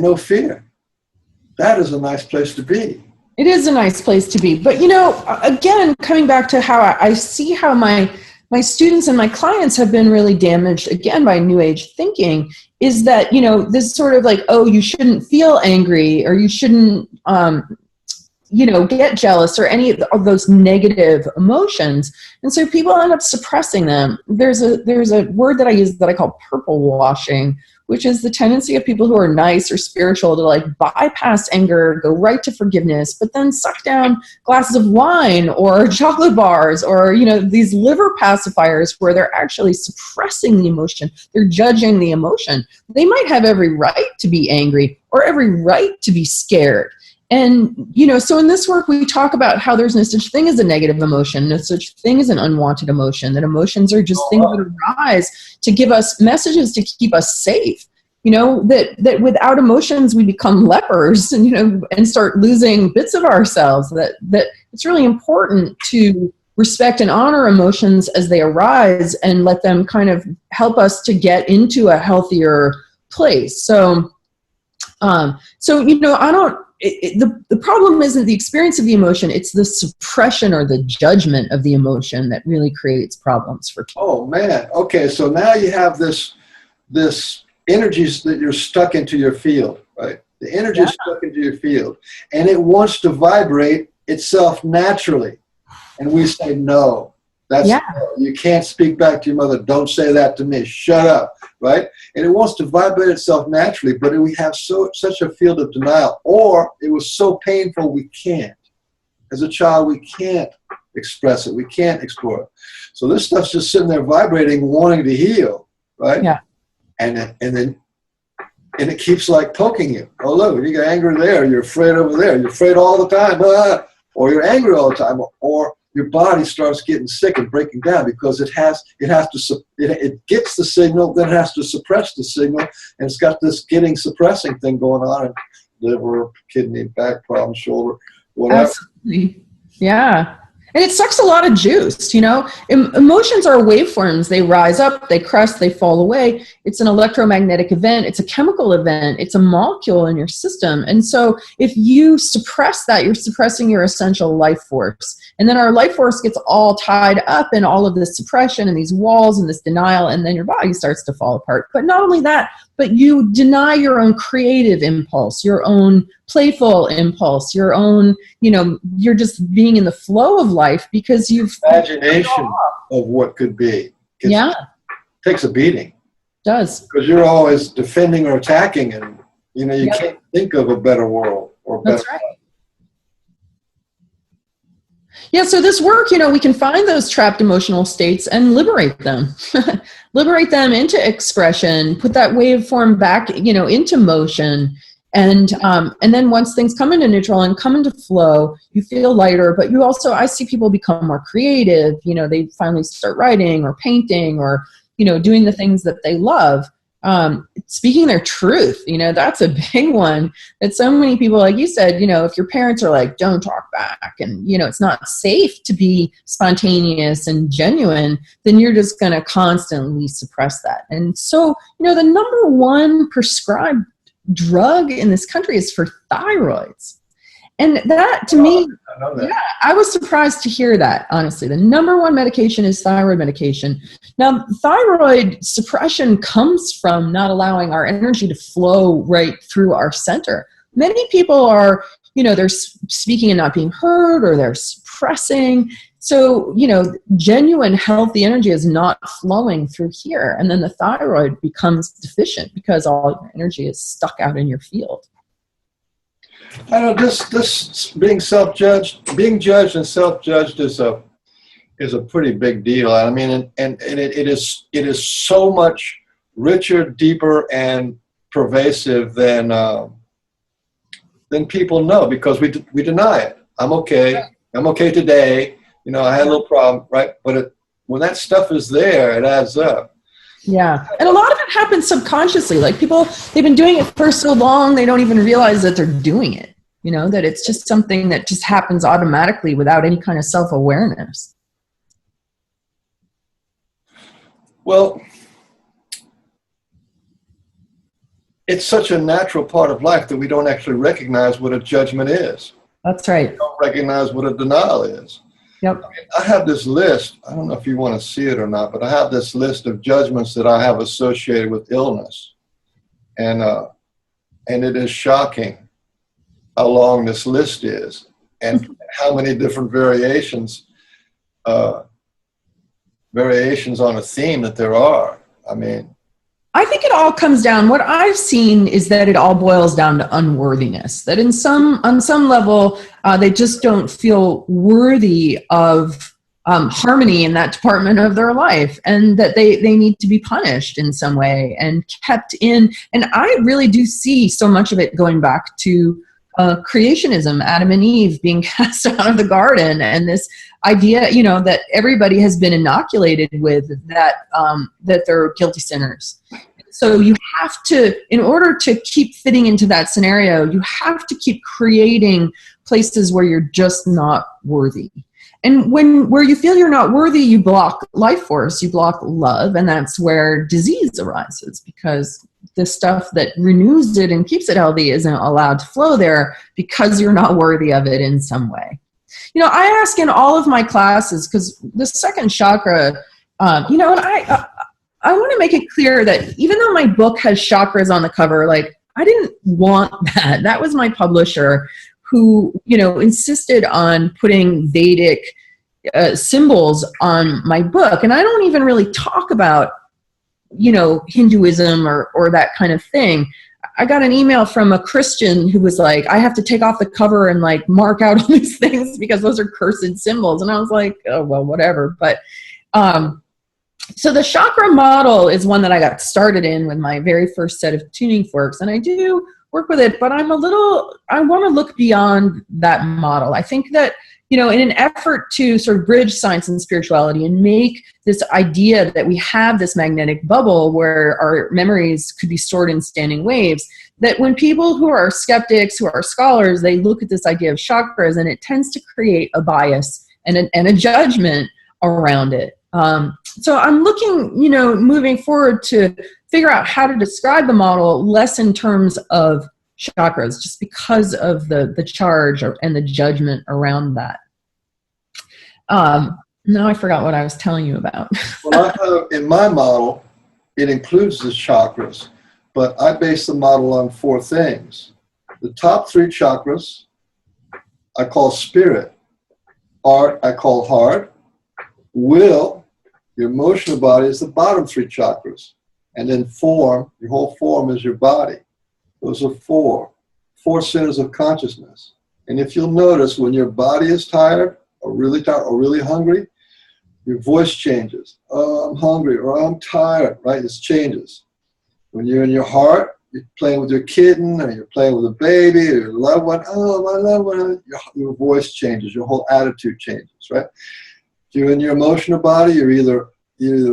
no fear. That is a nice place to be. It is a nice place to be. But, again, coming back to how I see how my students and my clients have been really damaged, again, by New Age thinking, is that, this sort of like, oh, you shouldn't feel angry, or you shouldn't, get jealous, or any of those negative emotions. And so people end up suppressing them. There's a word that I use that I call purple washing, which is the tendency of people who are nice or spiritual to like bypass anger, go right to forgiveness, but then suck down glasses of wine or chocolate bars or, these liver pacifiers where they're actually suppressing the emotion. They're judging the emotion. They might have every right to be angry or every right to be scared. And, so in this work, we talk about how there's no such thing as a negative emotion, no such thing as an unwanted emotion, that emotions are just things that arise to give us messages to keep us safe. That without emotions, we become lepers and start losing bits of ourselves, that it's really important to respect and honor emotions as they arise and let them kind of help us to get into a healthier place. So the problem isn't the experience of the emotion, it's the suppression or the judgment of the emotion that really creates problems for people. Oh man, okay, so now you have this energies that you're stuck into your field, right? The energy is stuck into your field, and it wants to vibrate itself naturally. And we say, no, you can't speak back to your mother. Don't say that to me. Shut up, right? And it wants to vibrate itself naturally, but we have such a field of denial, or it was so painful we can't. As a child, we can't express it. We can't explore it. So this stuff's just sitting there vibrating, wanting to heal, right? Yeah. And it keeps like poking you. Oh, look, you got anger there. You're afraid over there. You're afraid all the time. Or you're angry all the time. Or your body starts getting sick and breaking down because it gets the signal, then it has to suppress the signal, and it's got this suppressing thing going on, and liver, kidney, back problem, shoulder, whatever. Absolutely. Yeah. And it sucks a lot of juice, you know. Emotions are waveforms. They rise up, they crest, they fall away. It's an electromagnetic event. It's a chemical event. It's a molecule in your system. And so if you suppress that, you're suppressing your essential life force. And then our life force gets all tied up in all of this suppression and these walls and this denial, and then your body starts to fall apart. But not only that, but you deny your own creative impulse, your own playful impulse, your own, you know, you're just being in the flow of life because you've imagination of what could be. It takes a beating. Does. Because you're always defending or attacking, and you know, you can't think of a better world or better. That's right. Yeah, so this work, you know, we can find those trapped emotional states and liberate them. Liberate them into expression, put that waveform back, you know, into motion. And then once things come into neutral and come into flow, you feel lighter, but you also, I see people become more creative. You know, they finally start writing or painting or, you know, doing the things that they love. Speaking their truth, you know, that's a big one that so many people, like you said, you know, if your parents are like, don't talk back, and, you know, it's not safe to be spontaneous and genuine, then you're just going to constantly suppress that. And so, you know, the number one prescribed drug in this country is for thyroids. And that, to me, I was surprised to hear that, honestly. The number one medication is thyroid medication. Now, thyroid suppression comes from not allowing our energy to flow right through our center. Many people are, you know, they're speaking and not being heard, or they're suppressing. So, you know, genuine healthy energy is not flowing through here. And then the thyroid becomes deficient because all your energy is stuck out in your field. I know this being judged and self-judged is a pretty big deal. I mean, and it is so much richer, deeper, and pervasive than people know, because we deny it. I'm okay today. You know, I had a little problem, right? But when that stuff is there, it adds up. Yeah. And a lot of it happens subconsciously. Like people, they've been doing it for so long, they don't even realize that they're doing it. You know, that it's just something that just happens automatically without any kind of self-awareness. Well, it's such a natural part of life that we don't actually recognize what a judgment is. That's right. We don't recognize what a denial is. Yep. I mean, I have this list. I don't know if you want to see it or not, but I have this list of judgments that I have associated with illness. And it is shocking how long this list is and how many different variations on a theme that there are. I mean, I think it all comes down, what I've seen is that it all boils down to unworthiness, that on some level, they just don't feel worthy of harmony in that department of their life, and that they need to be punished in some way and kept in. And I really do see so much of it going back to creationism, Adam and Eve being cast out of the garden, and this idea, you know, that everybody has been inoculated with that they're guilty sinners. So you have to, in order to keep fitting into that scenario, you have to keep creating places where you're just not worthy. And where you feel you're not worthy, you block life force, you block love, and that's where disease arises, because the stuff that renews it and keeps it healthy isn't allowed to flow there because you're not worthy of it in some way. You know, I ask in all of my classes, because the second chakra, you know, and I want to make it clear that even though my book has chakras on the cover, like, I didn't want that. That was my publisher who, you know, insisted on putting Vedic symbols on my book. And I don't even really talk about Hinduism or that kind of thing. I got an email from a Christian who was like, I have to take off the cover and like mark out all these things because those are cursed symbols. And I was like, oh, well, whatever. But so the chakra model is one that I got started in with my very first set of tuning forks. And I do work with it, but I want to look beyond that model. I think that, in an effort to sort of bridge science and spirituality and make this idea that we have this magnetic bubble where our memories could be stored in standing waves, that when people who are skeptics, who are scholars, they look at this idea of chakras, and it tends to create a bias and a judgment around it. So I'm looking, moving forward to figure out how to describe the model less in terms of chakras, just because of the charge and the judgment around that. Now I forgot what I was telling you about. Well, in my model, it includes the chakras, but I base the model on 4 things. The top 3 chakras I call spirit, art I call heart, will, your emotional body, is the bottom 3 chakras, and then form, your whole form is your body. Those are 4 centers of consciousness. And if you'll notice, when your body is tired or really hungry, your voice changes. Oh, I'm hungry, or I'm tired, right? It changes. When you're in your heart, you're playing with your kitten, or you're playing with a baby, or your loved one. Oh, my loved one. Your voice changes. Your whole attitude changes, right? If you're in your emotional body, you're either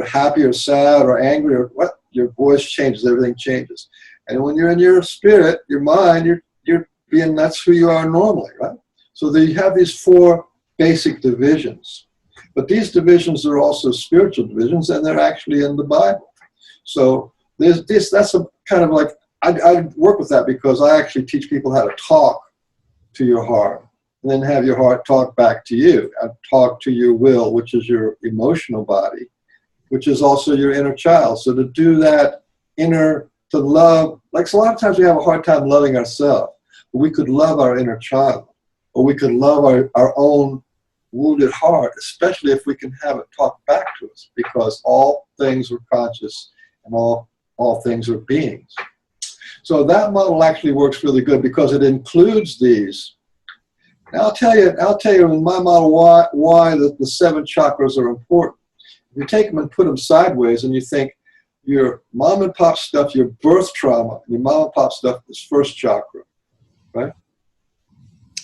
happy or sad or angry or what? Your voice changes. Everything changes. And when you're in your spirit, your mind, you're being, that's who you are normally, right? So you have these 4 basic divisions. But these divisions are also spiritual divisions, and they're actually in the Bible. So that's a kind of like, I work with that because I actually teach people how to talk to your heart, and then have your heart talk back to you, and talk to your will, which is your emotional body, which is also your inner child. So to do that to love, like so a lot of times we have a hard time loving ourselves, but we could love our inner child, or we could love our own wounded heart, especially if we can have it talk back to us, because all things are conscious and all things are beings. So that model actually works really good because it includes these. Now I'll tell you in my model why the 7 chakras are important. If you take them and put them sideways and you think your mom and pop stuff, your birth trauma, your mom and pop stuff is first chakra, right?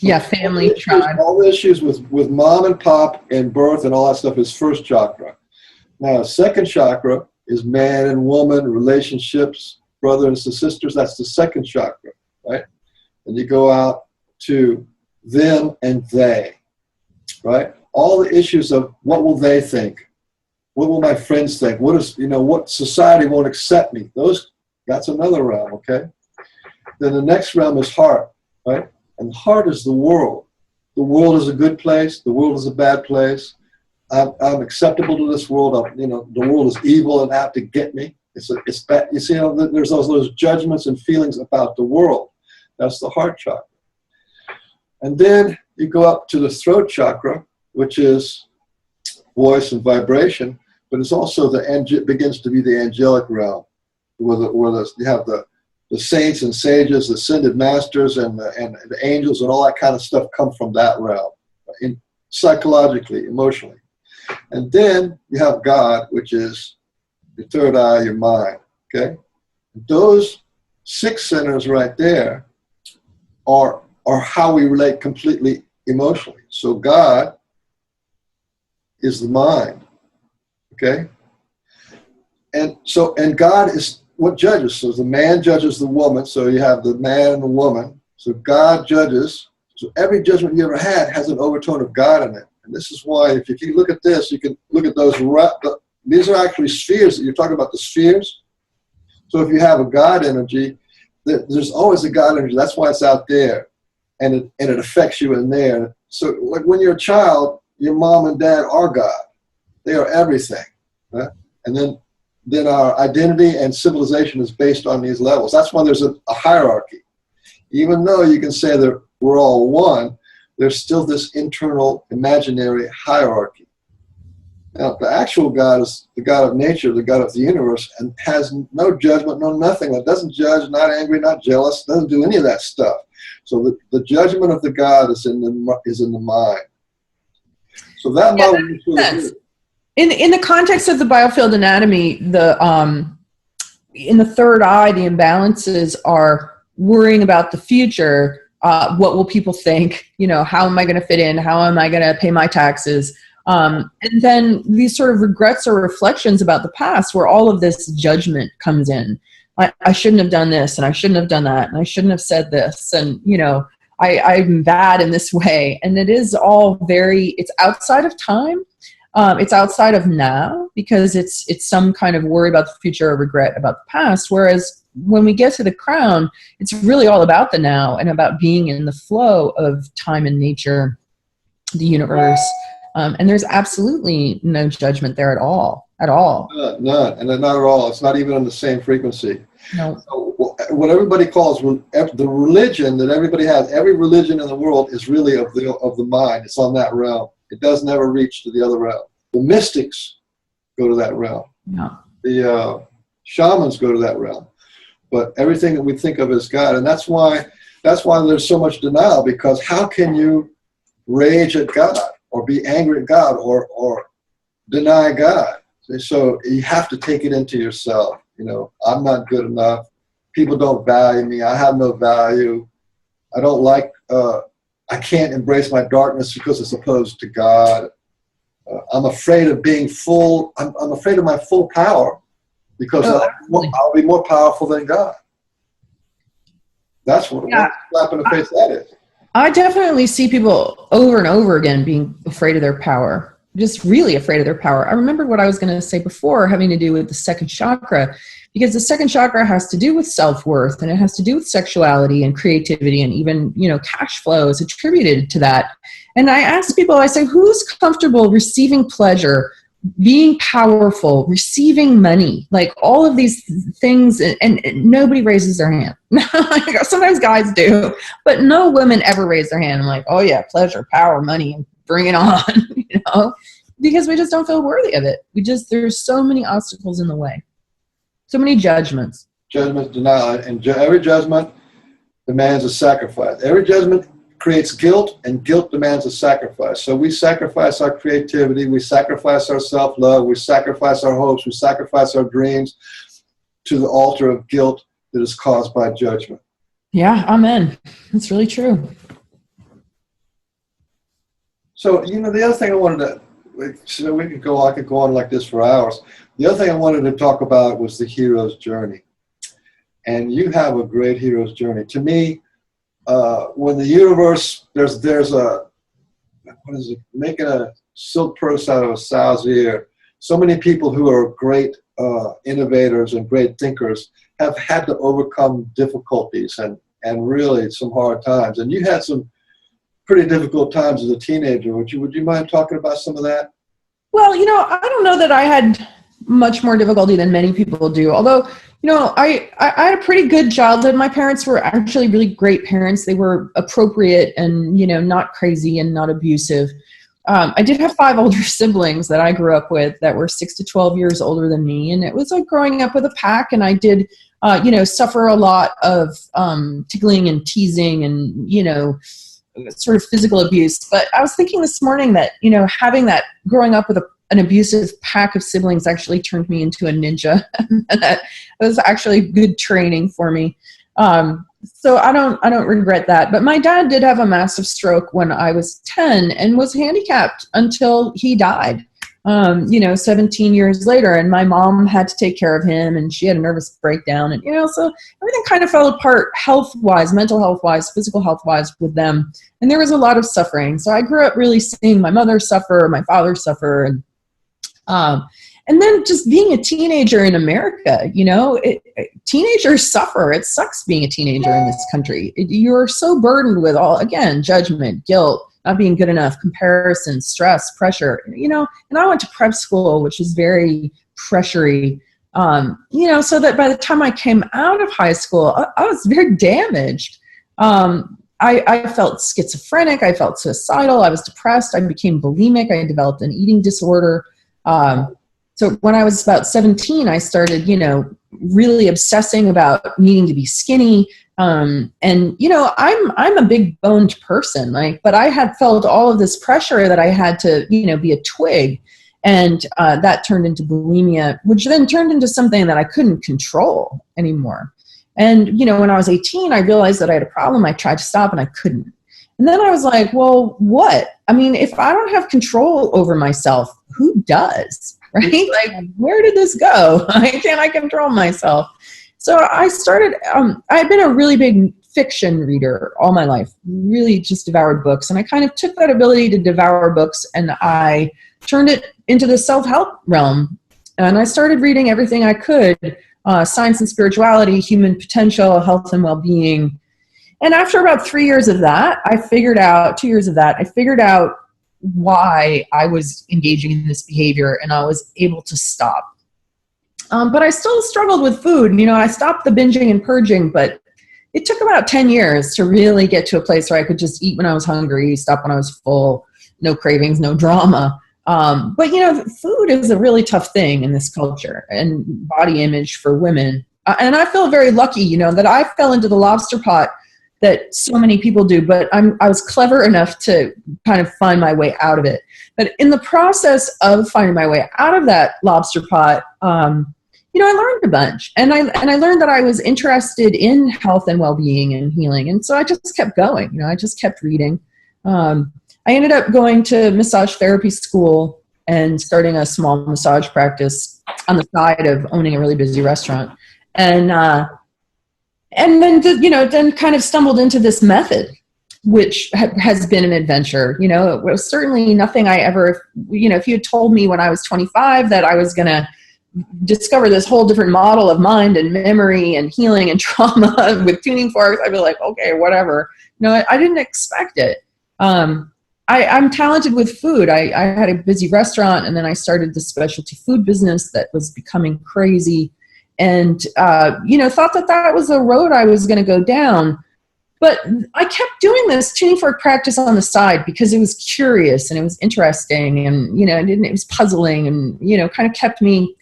Yeah, family, tribe. All the issues with mom and pop and birth and all that stuff is first chakra. Now, second chakra is man and woman, relationships, brothers and sisters. That's the second chakra, right? And you go out to them and they, right? All the issues of what will they think? What will my friends think? What society won't accept me? That's another realm, okay? Then the next realm is heart, right? And heart is the world. The world is a good place. The world is a bad place. I'm acceptable to this world. The world is evil and out to get me. It's bad. You see, there's those judgments and feelings about the world. That's the heart chakra. And then you go up to the throat chakra, which is voice and vibration, but it's also begins to be the angelic realm, where you have the saints and sages, the ascended masters, and the angels, and all that kind of stuff come from that realm, psychologically, emotionally. And then you have God, which is your third eye, your mind, okay? Those 6 centers right there are how we relate completely emotionally. So God is the mind, okay? And God is what judges. So the man judges the woman, so you have the man and the woman. So God judges. So every judgment you ever had has an overtone of God in it. And this is why, if you look at this, you can look at those. These are actually spheres. You're talking about the spheres. So if you have a God energy, there's always a God energy. That's why it's out there, and it affects you in there. So like when you're a child, your mom and dad are God. They are everything, right? And then our identity and civilization is based on these levels. That's why there's a hierarchy. Even though you can say that we're all one, there's still this internal imaginary hierarchy. Now, the actual God is the God of nature, the God of the universe, and has no judgment, no nothing. It doesn't judge, not angry, not jealous, doesn't do any of that stuff. So the judgment of the God is in the mind. So that model is really good. In the context of the Biofield Anatomy, in the third eye, the imbalances are worrying about the future. What will people think? You know, how am I going to fit in? How am I going to pay my taxes? And then these sort of regrets or reflections about the past, where all of this judgment comes in. I shouldn't have done this, and I shouldn't have done that, and I shouldn't have said this, and you know, I'm bad in this way. And it is all it's outside of time. It's outside of now, because it's some kind of worry about the future or regret about the past. Whereas when we get to the crown, it's really all about the now and about being in the flow of time and nature, the universe. And there's absolutely no judgment there at all. None, and not at all. It's not even on the same frequency. No. So what everybody calls the religion that everybody has, every religion in the world is really of the mind. It's on that realm. It does never reach to the other realm. The mystics go to that realm. Yeah. The shamans go to that realm. But everything that we think of as God, and that's why there's so much denial, because how can you rage at God or be angry at God or deny God? So you have to take it into yourself. You know, I'm not good enough. People don't value me. I have no value. I don't like, I can't embrace my darkness because it's opposed to God. I'm afraid of being full. I'm afraid of my full power, because I'll be more powerful than God. That's what a slap in the face that is. I definitely see people over and over again being afraid of their power, just really afraid of their power. I remember what I was going to say before, having to do with the second chakra, because the second chakra has to do with self-worth, and it has to do with sexuality and creativity, and even, you know, cash flow is attributed to that. And I ask people, I say, who's comfortable receiving pleasure, being powerful, receiving money, like all of these things, and nobody raises their hand. Sometimes guys do, but no women ever raise their hand. I'm like, oh yeah, pleasure, power, money, bring it on, you know, because we just don't feel worthy of it. There's so many obstacles in the way, so many judgments. Judgment, denial, and every judgment demands a sacrifice. Every judgment creates guilt, and guilt demands a sacrifice. So we sacrifice our creativity, we sacrifice our self-love, we sacrifice our hopes, we sacrifice our dreams to the altar of guilt that is caused by judgment. Yeah, amen. That's really true. So, you know, the other thing I wanted to, so I could go on like this for hours. The other thing I wanted to talk about was the hero's journey. And you have a great hero's journey. To me, when the universe, there's a, what is it, making a silk purse out of a sow's ear. So many people who are great innovators and great thinkers have had to overcome difficulties and really some hard times. And you had some pretty difficult times as a teenager. Would you mind talking about some of that? Well, you know, I don't know that I had much more difficulty than many people do. Although, you know, I had a pretty good childhood. My parents were actually really great parents. They were appropriate and, you know, not crazy and not abusive. I did have 5 older siblings that I grew up with that were 6 to 12 years older than me. And it was like growing up with a pack. And I did, you know, suffer a lot of tickling and teasing and, you know, sort of physical abuse. But I was thinking this morning that, you know, having that, growing up with an abusive pack of siblings actually turned me into a ninja. That was actually good training for me. So I don't regret that. But my dad did have a massive stroke when I was 10 and was handicapped until he died, you know, 17 years later. And my mom had to take care of him, and she had a nervous breakdown. And, you know, so everything kind of fell apart health-wise, mental health-wise, physical health-wise with them. And there was a lot of suffering. So I grew up really seeing my mother suffer, my father suffer, and then just being a teenager in America, you know, teenagers suffer. It sucks being a teenager in this country. You're so burdened with all, again, judgment, guilt, not being good enough, comparison, stress, pressure, you know. And I went to prep school, which is very pressury, you know, so that by the time I came out of high school, I was very damaged. I felt schizophrenic. I felt suicidal. I was depressed. I became bulimic. I developed an eating disorder. So when I was about 17, I started, really obsessing about needing to be skinny. And, I'm a big boned person, but I had felt all of this pressure that I had to, be a twig. And that turned into bulimia, which then turned into something that I couldn't control anymore. And, when I was 18, I realized that I had a problem. I tried to stop and I couldn't. And then I was like, well, what? I mean, if I don't have control over myself, who does? Right? Like, where did this go? Can't I control myself? So I started, I've been a really big fiction reader all my life, really just devoured books. And I kind of took that ability to devour books and I turned it into the self-help realm. And I started reading everything I could, science and spirituality, human potential, health and well-being. And after about 3 years of that, 2 years of that, I figured out why I was engaging in this behavior and I was able to stop. But I still struggled with food. I stopped the binging and purging, but it took about 10 years to really get to a place where I could just eat when I was hungry, stop when I was full, no cravings, no drama. But food is a really tough thing in this culture and body image for women. And I feel very lucky, that I fell into the lobster pot that so many people do, but I was clever enough to kind of find my way out of it. But in the process of finding my way out of that lobster pot, I learned a bunch, and I learned that I was interested in health and well-being and healing, and so I just kept going. I just kept reading. I ended up going to massage therapy school and starting a small massage practice on the side of owning a really busy restaurant, and then then kind of stumbled into this method, which has been an adventure. It was certainly nothing I ever, if you had told me when I was 25 that I was going to discover this whole different model of mind and memory and healing and trauma with tuning forks, I'd be like, okay, whatever. I didn't expect it. I'm talented with food. I had a busy restaurant, and then I started this specialty food business that was becoming crazy. And, thought that was the road I was going to go down. But I kept doing this tuning fork practice on the side because it was curious and it was interesting and, it was puzzling and, kind of kept me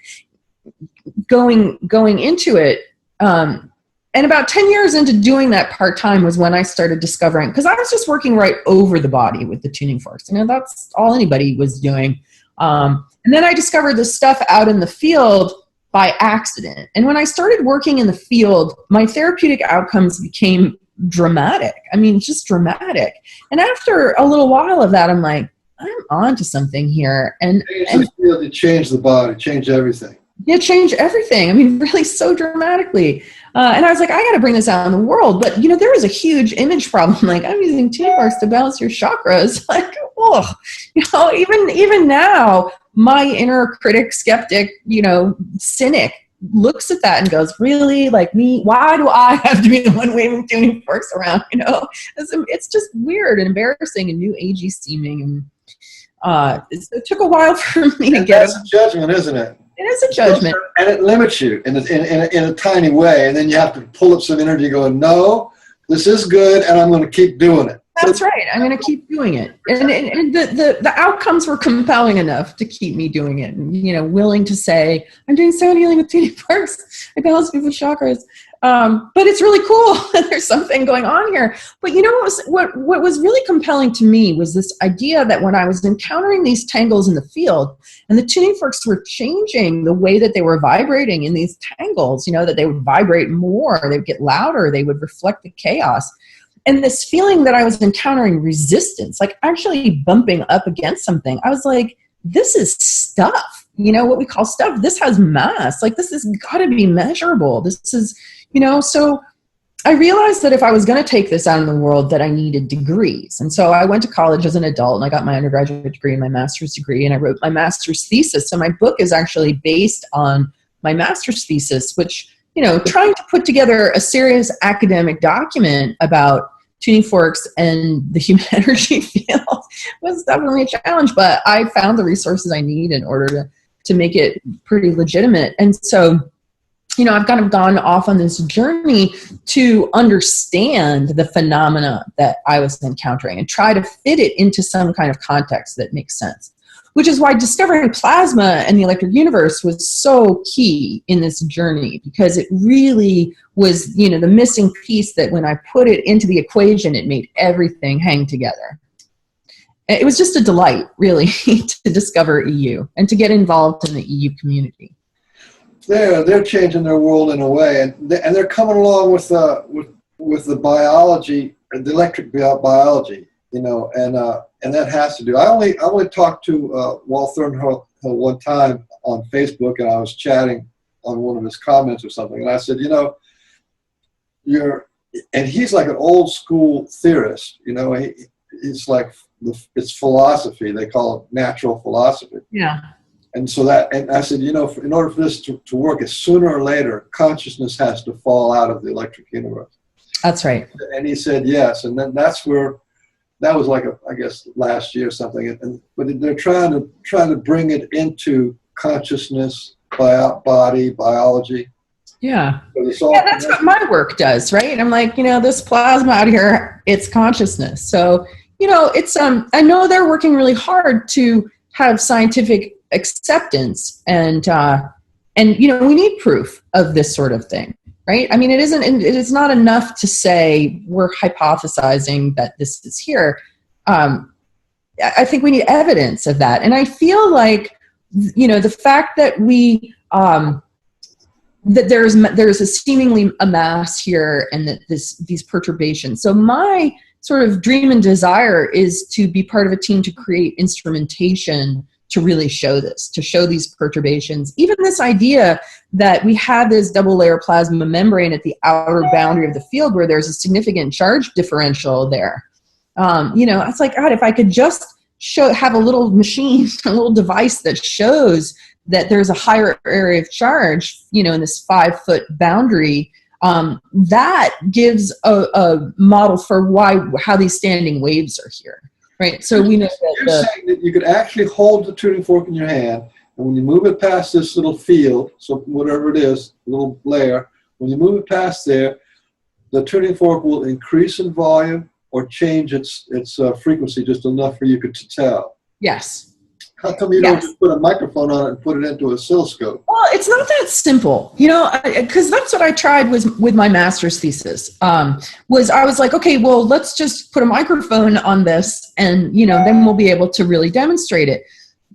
going into it. And about 10 years into doing that part-time was when I started discovering, because I was just working right over the body with the tuning forks. That's all anybody was doing. And then I discovered this stuff out in the field by accident. And when I started working in the field, my therapeutic outcomes became dramatic. Just dramatic. And after a little while of that, I'm like, I'm on to something here. And it changed the body, changed everything. It changed everything. Really so dramatically. And I was like, I got to bring this out in the world. But, there was a huge image problem. Like, I'm using tuning forks to balance your chakras. Like, even now, my inner critic, skeptic, cynic looks at that and goes, really? Like me? Why do I have to be the one waving tuning forks around? It's just weird and embarrassing and new agey seeming. And it took a while for me to get. That's a judgment, isn't it? It is a judgment. And it limits you in a tiny way. And then you have to pull up some energy going, no, this is good, and I'm going to keep doing it. That's right. I'm going to keep doing it. And the outcomes were compelling enough to keep me doing it. And, willing to say, I'm doing sound healing with tuning forks. I balance people's chakras. But it's really cool. There's something going on here. But what was really compelling to me was this idea that when I was encountering these tangles in the field and the tuning forks were changing the way that they were vibrating in these tangles, that they would vibrate more, they would get louder, they would reflect the chaos. And this feeling that I was encountering resistance, like actually bumping up against something, I was like, this is stuff, what we call stuff. This has mass. Like, this has got to be measurable. This is, so I realized that if I was going to take this out in the world, that I needed degrees. And so I went to college as an adult and I got my undergraduate degree and my master's degree, and I wrote my master's thesis. So my book is actually based on my master's thesis, which, trying to put together a serious academic document about tuning forks and the human energy field was definitely a challenge, but I found the resources I need in order to make it pretty legitimate. And so, I've kind of gone off on this journey to understand the phenomena that I was encountering and try to fit it into some kind of context that makes sense. which is why discovering plasma and the electric universe was so key in this journey, because it really was, you know, the missing piece that when I put it into the equation, it made everything hang together. It was just a delight, really, to discover EU and to get involved in the EU community. They're changing their world in a way, and they're coming along with the biology, the electric biology, you know, and that has to do. I only talked to Walt Thornhill one time on Facebook, and I was chatting on one of his comments or something, and I said, you know, and he's like an old school theorist, you know, it's like it's philosophy. They call it natural philosophy. Yeah. And so and I said, you know, in order for this to work, it's sooner or later, consciousness has to fall out of the electric universe. That's right. And he said yes. And then that's where, that was like, I guess, last year or something. But they're trying to bring it into consciousness, body, biology. Yeah. So yeah, that's what my work does, right? I'm like, you know, this plasma out here, it's consciousness. So, you know, it's, I know they're working really hard to have scientific acceptance, and you know, we need proof of this sort of thing, right? I mean, it is not enough to say we're hypothesizing that this is here. I think we need evidence of that, and I feel like, you know, the fact that we that there's a seemingly a mass here, and that these perturbations. So my sort of dream and desire is to be part of a team to create instrumentation to really show this, to show these perturbations. Even this idea that we have this double layer plasma membrane at the outer boundary of the field where there's a significant charge differential there. You know, it's like, God, if I could just have a little machine, a little device that shows that there's a higher area of charge, you know, in this 5-foot boundary, that gives a model for how these standing waves are here. Right, so we know that you're saying that you could actually hold the tuning fork in your hand, and when you move it past this little field, so whatever it is, little layer, when you move it past there, the tuning fork will increase in volume or change its frequency just enough for you to tell. Yes. How come you don't just put a microphone on it and put it into an oscilloscope? Well, it's not that simple, you know, because that's what I tried with my master's thesis. I was like, okay, well, let's just put a microphone on this, and, you know, then we'll be able to really demonstrate it.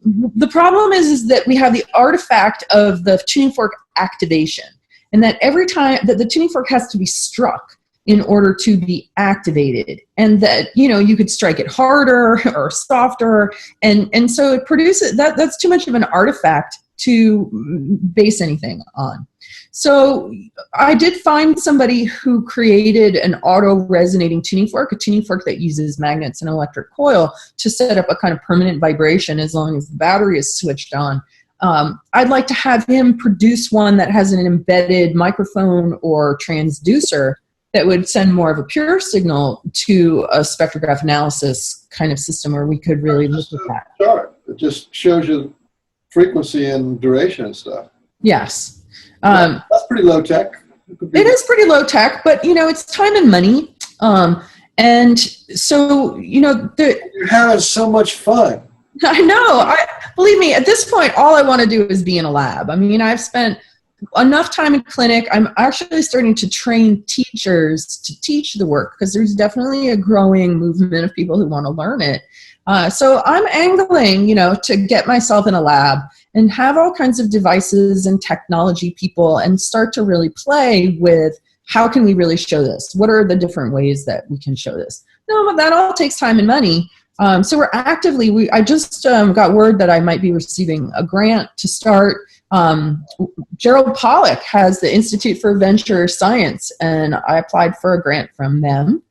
The problem is that we have the artifact of the tuning fork activation, and that every time that the tuning fork has to be struck in order to be activated, and that, you know, you could strike it harder or softer, and so it produces that's too much of an artifact to base anything on. So I did find somebody who created an auto-resonating tuning fork, a tuning fork that uses magnets and electric coil to set up a kind of permanent vibration as long as the battery is switched on. I'd like to have him produce one that has an embedded microphone or transducer that would send more of a pure signal to a spectrograph analysis kind of system where we could really look at that. Chart. It just shows you frequency and duration and stuff. Yes. That's pretty low tech. It is pretty low tech, but, you know, it's time and money. And so, you know, you're having so much fun. I know. Believe me, at this point, all I want to do is be in a lab. I mean, I've spent enough time in clinic. I'm actually starting to train teachers to teach the work, because there's definitely a growing movement of people who want to learn it. So I'm angling, you know, to get myself in a lab and have all kinds of devices and technology people and start to really play with how can we really show this? What are the different ways that we can show this? No, but that all takes time and money. So we're actively, I just got word that I might be receiving a grant to start. Gerald Pollack has the Institute for Venture Science, and I applied for a grant from them.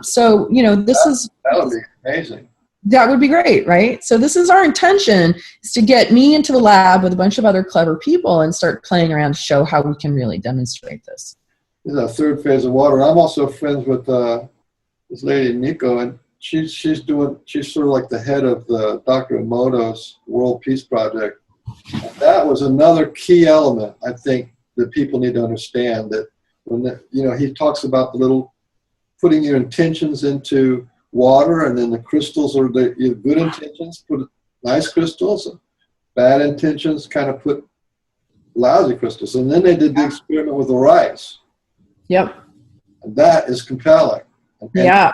So, you know, that would be amazing. That would be great, right? So this is our intention, is to get me into the lab with a bunch of other clever people and start playing around to show how we can really demonstrate this. This is a third phase of water. I'm also friends with this lady, Nico, and she's sort of like the head of the Dr. Emoto's World Peace Project. And that was another key element, I think, that people need to understand, that when he talks about the little putting your intentions into water, and then the crystals are the good intentions, nice crystals. Bad intentions kind of put lousy crystals. And then they did the experiment with the rice. Yep. And that is compelling. And Yeah.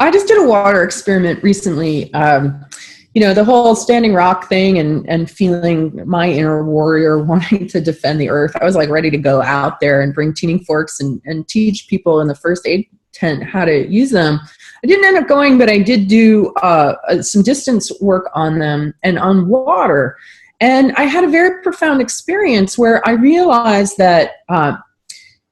I just did a water experiment recently. The whole standing rock thing and feeling my inner warrior wanting to defend the earth. I was like ready to go out there and bring tuning forks and teach people in the first aid tent how to use them. I didn't end up going, but I did do some distance work on them and on water. And I had a very profound experience where I realized that,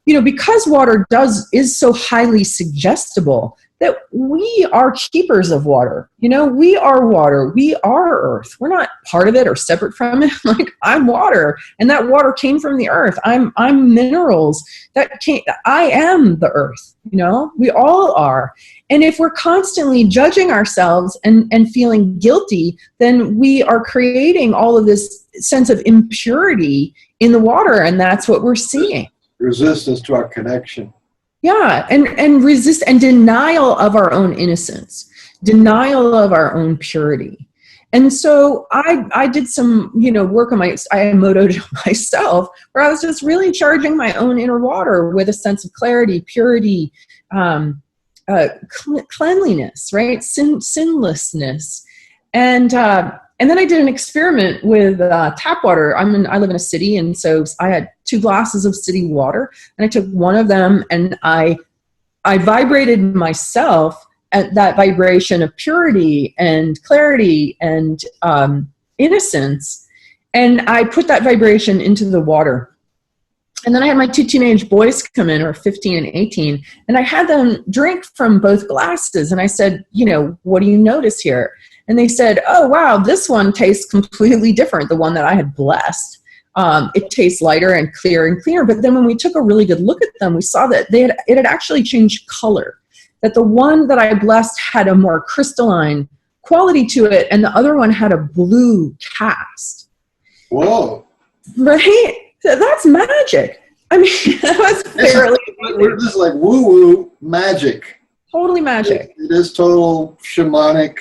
because water is so highly suggestible, that we are keepers of water. We are water. We are earth. We're not part of it or separate from it. Like, I'm water, and that water came from the earth. I'm minerals. I am the earth. We all are. And if we're constantly judging ourselves and feeling guilty, then we are creating all of this sense of impurity in the water, and that's what we're seeing. Resistance to our connection. Yeah, and resist and denial of our own innocence, denial of our own purity. And so I did some, work on I motoed myself, where I was just really charging my own inner water with a sense of clarity, purity, cleanliness, right? Sinlessness. And then I did an experiment with tap water. I live in a city, and so I had 2 glasses of city water, and I took one of them, and I vibrated myself at that vibration of purity and clarity and innocence, and I put that vibration into the water. And then I had my 2 teenage boys come in, or 15 and 18, and I had them drink from both glasses, and I said, what do you notice here? And they said, oh, wow, this one tastes completely different, the one that I had blessed. It tastes lighter and cleaner. But then when we took a really good look at them, we saw that it had actually changed color, that the one that I blessed had a more crystalline quality to it, and the other one had a blue cast. Whoa. Right? So that's magic. I mean, that was fairly amazing. We're just like woo-woo magic. Totally magic. It is total shamanic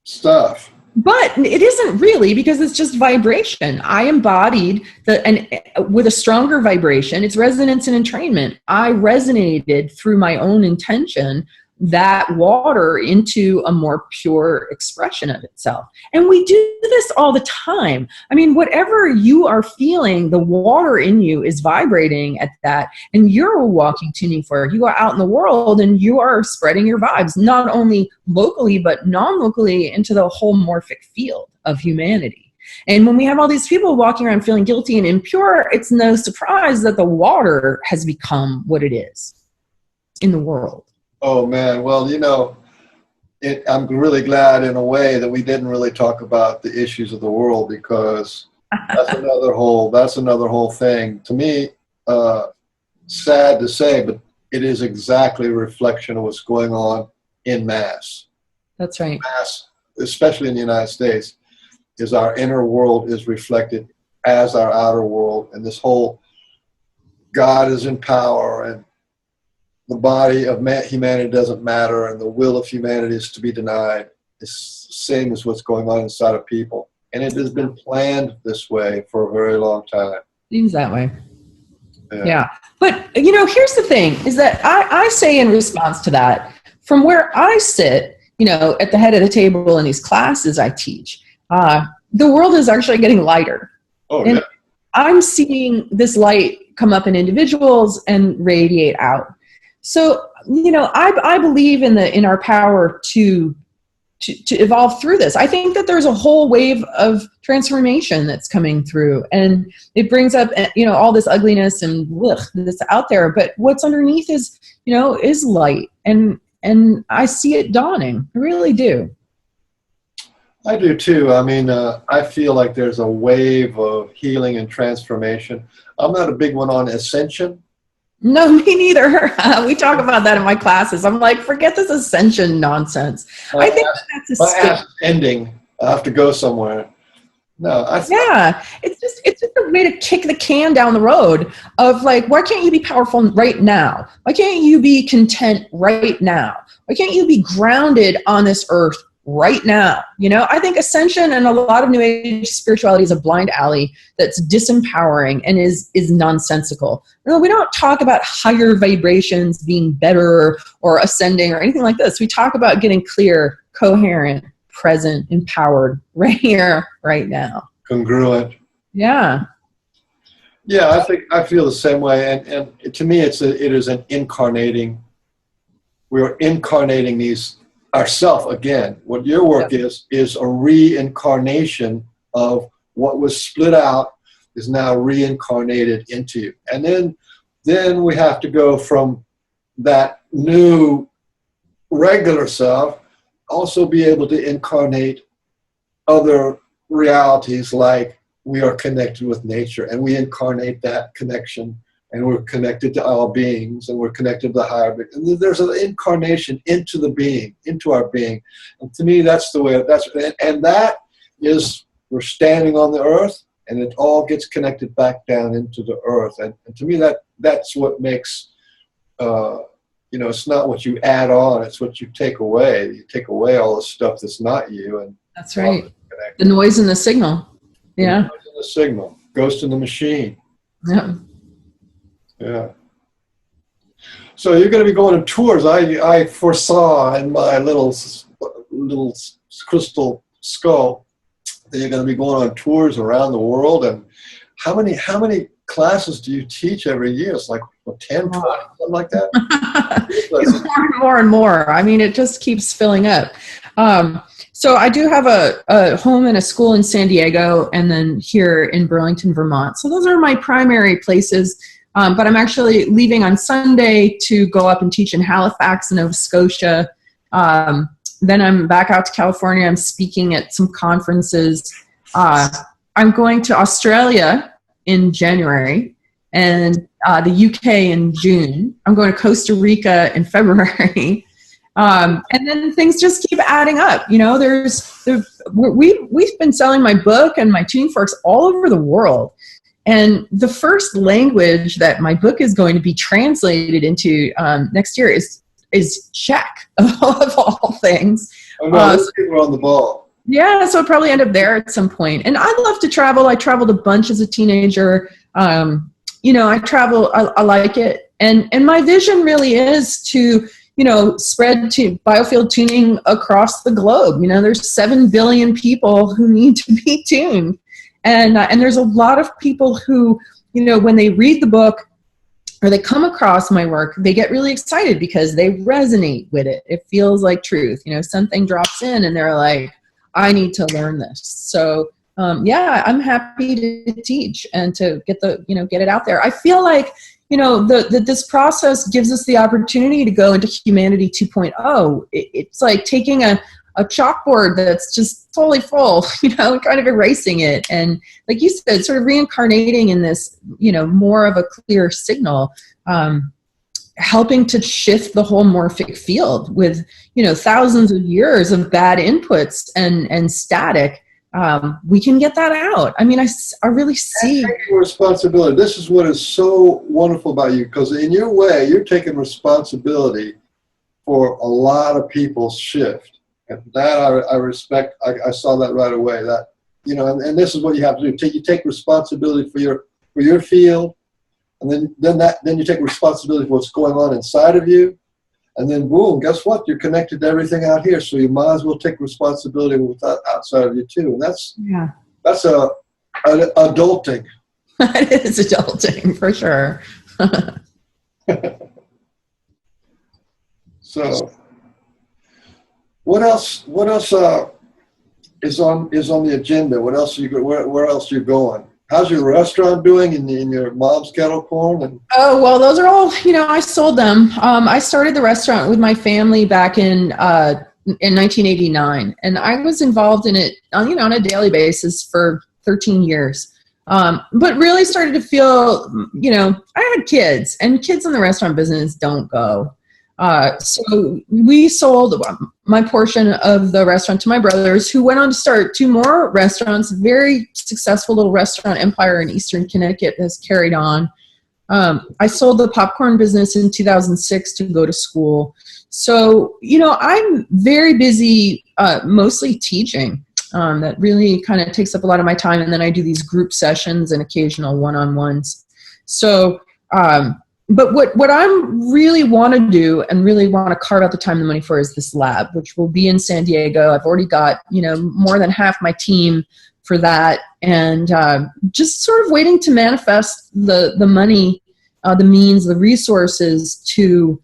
stuff. But it isn't really, because it's just vibration. I embodied with a stronger vibration. It's resonance and entrainment. I resonated through my own intention that water into a more pure expression of itself. And we do this all the time. I mean, whatever you are feeling, the water in you is vibrating at that, and you're a walking tuning fork. You go out in the world and you are spreading your vibes, not only locally, but non-locally, into the whole morphic field of humanity. And when we have all these people walking around feeling guilty and impure, it's no surprise that the water has become what it is in the world. Oh, man. Well, I'm really glad in a way that we didn't really talk about the issues of the world, because that's another whole thing. To me, sad to say, but it is exactly a reflection of what's going on in mass. That's right. Mass, especially in the United States, is our inner world is reflected as our outer world. And this whole God is in power, and the body of humanity doesn't matter, and the will of humanity is to be denied. It's the same as what's going on inside of people. And it has been planned this way for a very long time. Seems that way. Yeah. But, here's the thing, is that I say in response to that, from where I sit, at the head of the table in these classes I teach, the world is actually getting lighter. Oh, and yeah. I'm seeing this light come up in individuals and radiate out. So, I believe in our power to evolve through this. I think that there's a whole wave of transformation that's coming through, and it brings up, all this ugliness and this out there. But what's underneath is light, and I see it dawning. I really do. I do too. I mean, I feel like there's a wave of healing and transformation. I'm not a big one on ascension. No, me neither. We talk about that in my classes. I'm like, forget this ascension nonsense. I think that's a my ass is ending. I have to go somewhere. No, it's just a way to kick the can down the road of like, why can't you be powerful right now? Why can't you be content right now? Why can't you be grounded on this earth right now. You know, I think ascension and a lot of New Age spirituality is a blind alley that's disempowering and is nonsensical. No, we don't talk about higher vibrations being better or ascending or anything like this. We talk about getting clear, coherent, present, empowered, right here, right now. Congruent. Yeah. Yeah, I feel the same way. And to me, it is an incarnating. We are incarnating these ourself again. What your work is a reincarnation of what was split out is now reincarnated into you. And then we have to go from that new regular self, also be able to incarnate other realities, like we are connected with nature, and we incarnate that connection, and we're connected to all beings, and we're connected to the higher being. And there's an incarnation into the being, into our being. And to me, that's the way, and that is, we're standing on the earth, and it all gets connected back down into the earth. And to me, that's what makes, it's not what you add on, it's what you take away. You take away all the stuff that's not you. And that's right. The noise in the signal. Yeah. The noise in the signal. Ghost in the machine. Yeah. Yeah. So you're going to be going on tours. I foresaw in my little crystal skull that you're going to be going on tours around the world. And how many classes do you teach every year? It's like 10, 20, something like that? It's more and more. I mean, it just keeps filling up. So I do have a home and a school in San Diego, and then here in Burlington, Vermont. So those are my primary places. But I'm actually leaving on Sunday to go up and teach in Halifax, Nova Scotia. Then I'm back out to California. I'm speaking at some conferences. I'm going to Australia in January, and the UK in June. I'm going to Costa Rica in February. And then things just keep adding up. You know, we've been selling my book and my tuning forks all over the world. And the first language that my book is going to be translated into next year is Czech, of all things. Oh, no, those people are on the ball. Yeah, so I'll probably end up there at some point. And I love to travel. I traveled a bunch as a teenager. I travel. I like it. And my vision really is to, spread to Biofield tuning across the globe. There's 7 billion people who need to be tuned. And there's a lot of people who, when they read the book or they come across my work, they get really excited because they resonate with it. It feels like truth. Something drops in and they're like, I need to learn this. So, I'm happy to teach and to get it out there. I feel like, this process gives us the opportunity to go into Humanity 2.0. It's like taking a chalkboard that's just totally full, kind of erasing it. And like you said, sort of reincarnating in this, more of a clear signal, helping to shift the whole morphic field with, thousands of years of bad inputs and static. We can get that out. I mean, I really see. Taking responsibility. This is what is so wonderful about you, because in your way, you're taking responsibility for a lot of people's shift. And that I respect. I saw that right away. That and this is what you have to do. You take responsibility for your field, and then you take responsibility for what's going on inside of you, and then boom, guess what? You're connected to everything out here. So you might as well take responsibility with that outside of you too. And that's adulting. It is adulting for sure. So. What else is on the agenda? What else where else are you going? How's your restaurant doing in your mom's kettle corn? Oh, well, those are all, I sold them. I started the restaurant with my family back in 1989, and I was involved in it on a daily basis for 13 years. But really started to feel, I had kids, and kids in the restaurant business don't go. So we sold my portion of the restaurant to my brothers, who went on to start 2 more restaurants. Very successful little restaurant empire in Eastern Connecticut has carried on. I sold the popcorn business in 2006 to go to school. So, I'm very busy, mostly teaching. That really kind of takes up a lot of my time. And then I do these group sessions and occasional one-on-ones. So, but what I really want to do and really want to carve out the time and the money for is this lab, which will be in San Diego. I've already got, more than half my team for that. And just sort of waiting to manifest the money, the means, the resources to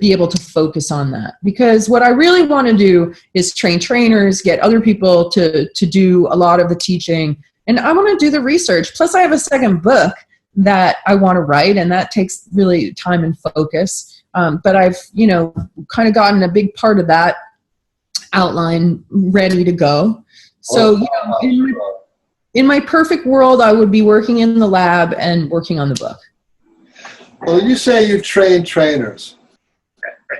be able to focus on that. Because what I really want to do is train trainers, get other people to do a lot of the teaching. And I want to do the research. Plus I have a second book that I want to write, and that takes really time and focus. But I've, kind of gotten a big part of that outline ready to go. So, in my perfect world, I would be working in the lab and working on the book. Well, you say you train trainers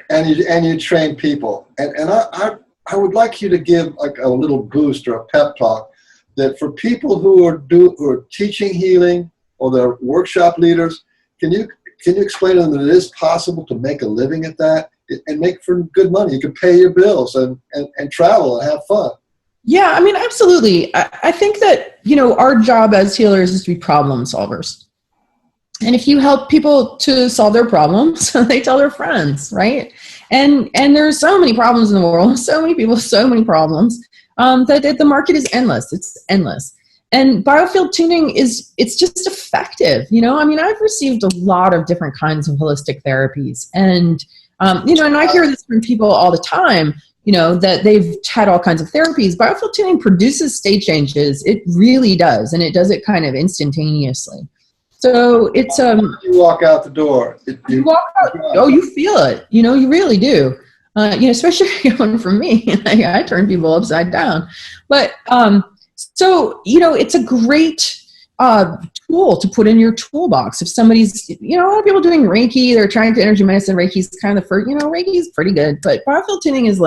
and you train people. And I would like you to give like a little boost or a pep talk that for people who are teaching healing, or they're workshop leaders, can you explain to them that it is possible to make a living at that and make for good money? You can pay your bills and travel and have fun. Yeah, absolutely. I think that, our job as healers is to be problem solvers. And if you help people to solve their problems, they tell their friends, right? And there's so many problems in the world, so many people, so many problems, that the market is endless. It's endless. And Biofield Tuning it's just effective. I've received a lot of different kinds of holistic therapies. And, and I hear this from people all the time, that they've had all kinds of therapies. Biofield Tuning produces state changes. It really does. And it does it kind of instantaneously. So it's, you walk out the door. You walk out, you feel it. You really do. Especially coming from me. I turn people upside down. But, so, it's a great tool to put in your toolbox. If somebody's, a lot of people doing Reiki, they're trying to energy medicine. Reiki's kind of the first, Reiki is pretty good, but Biofield Tuning is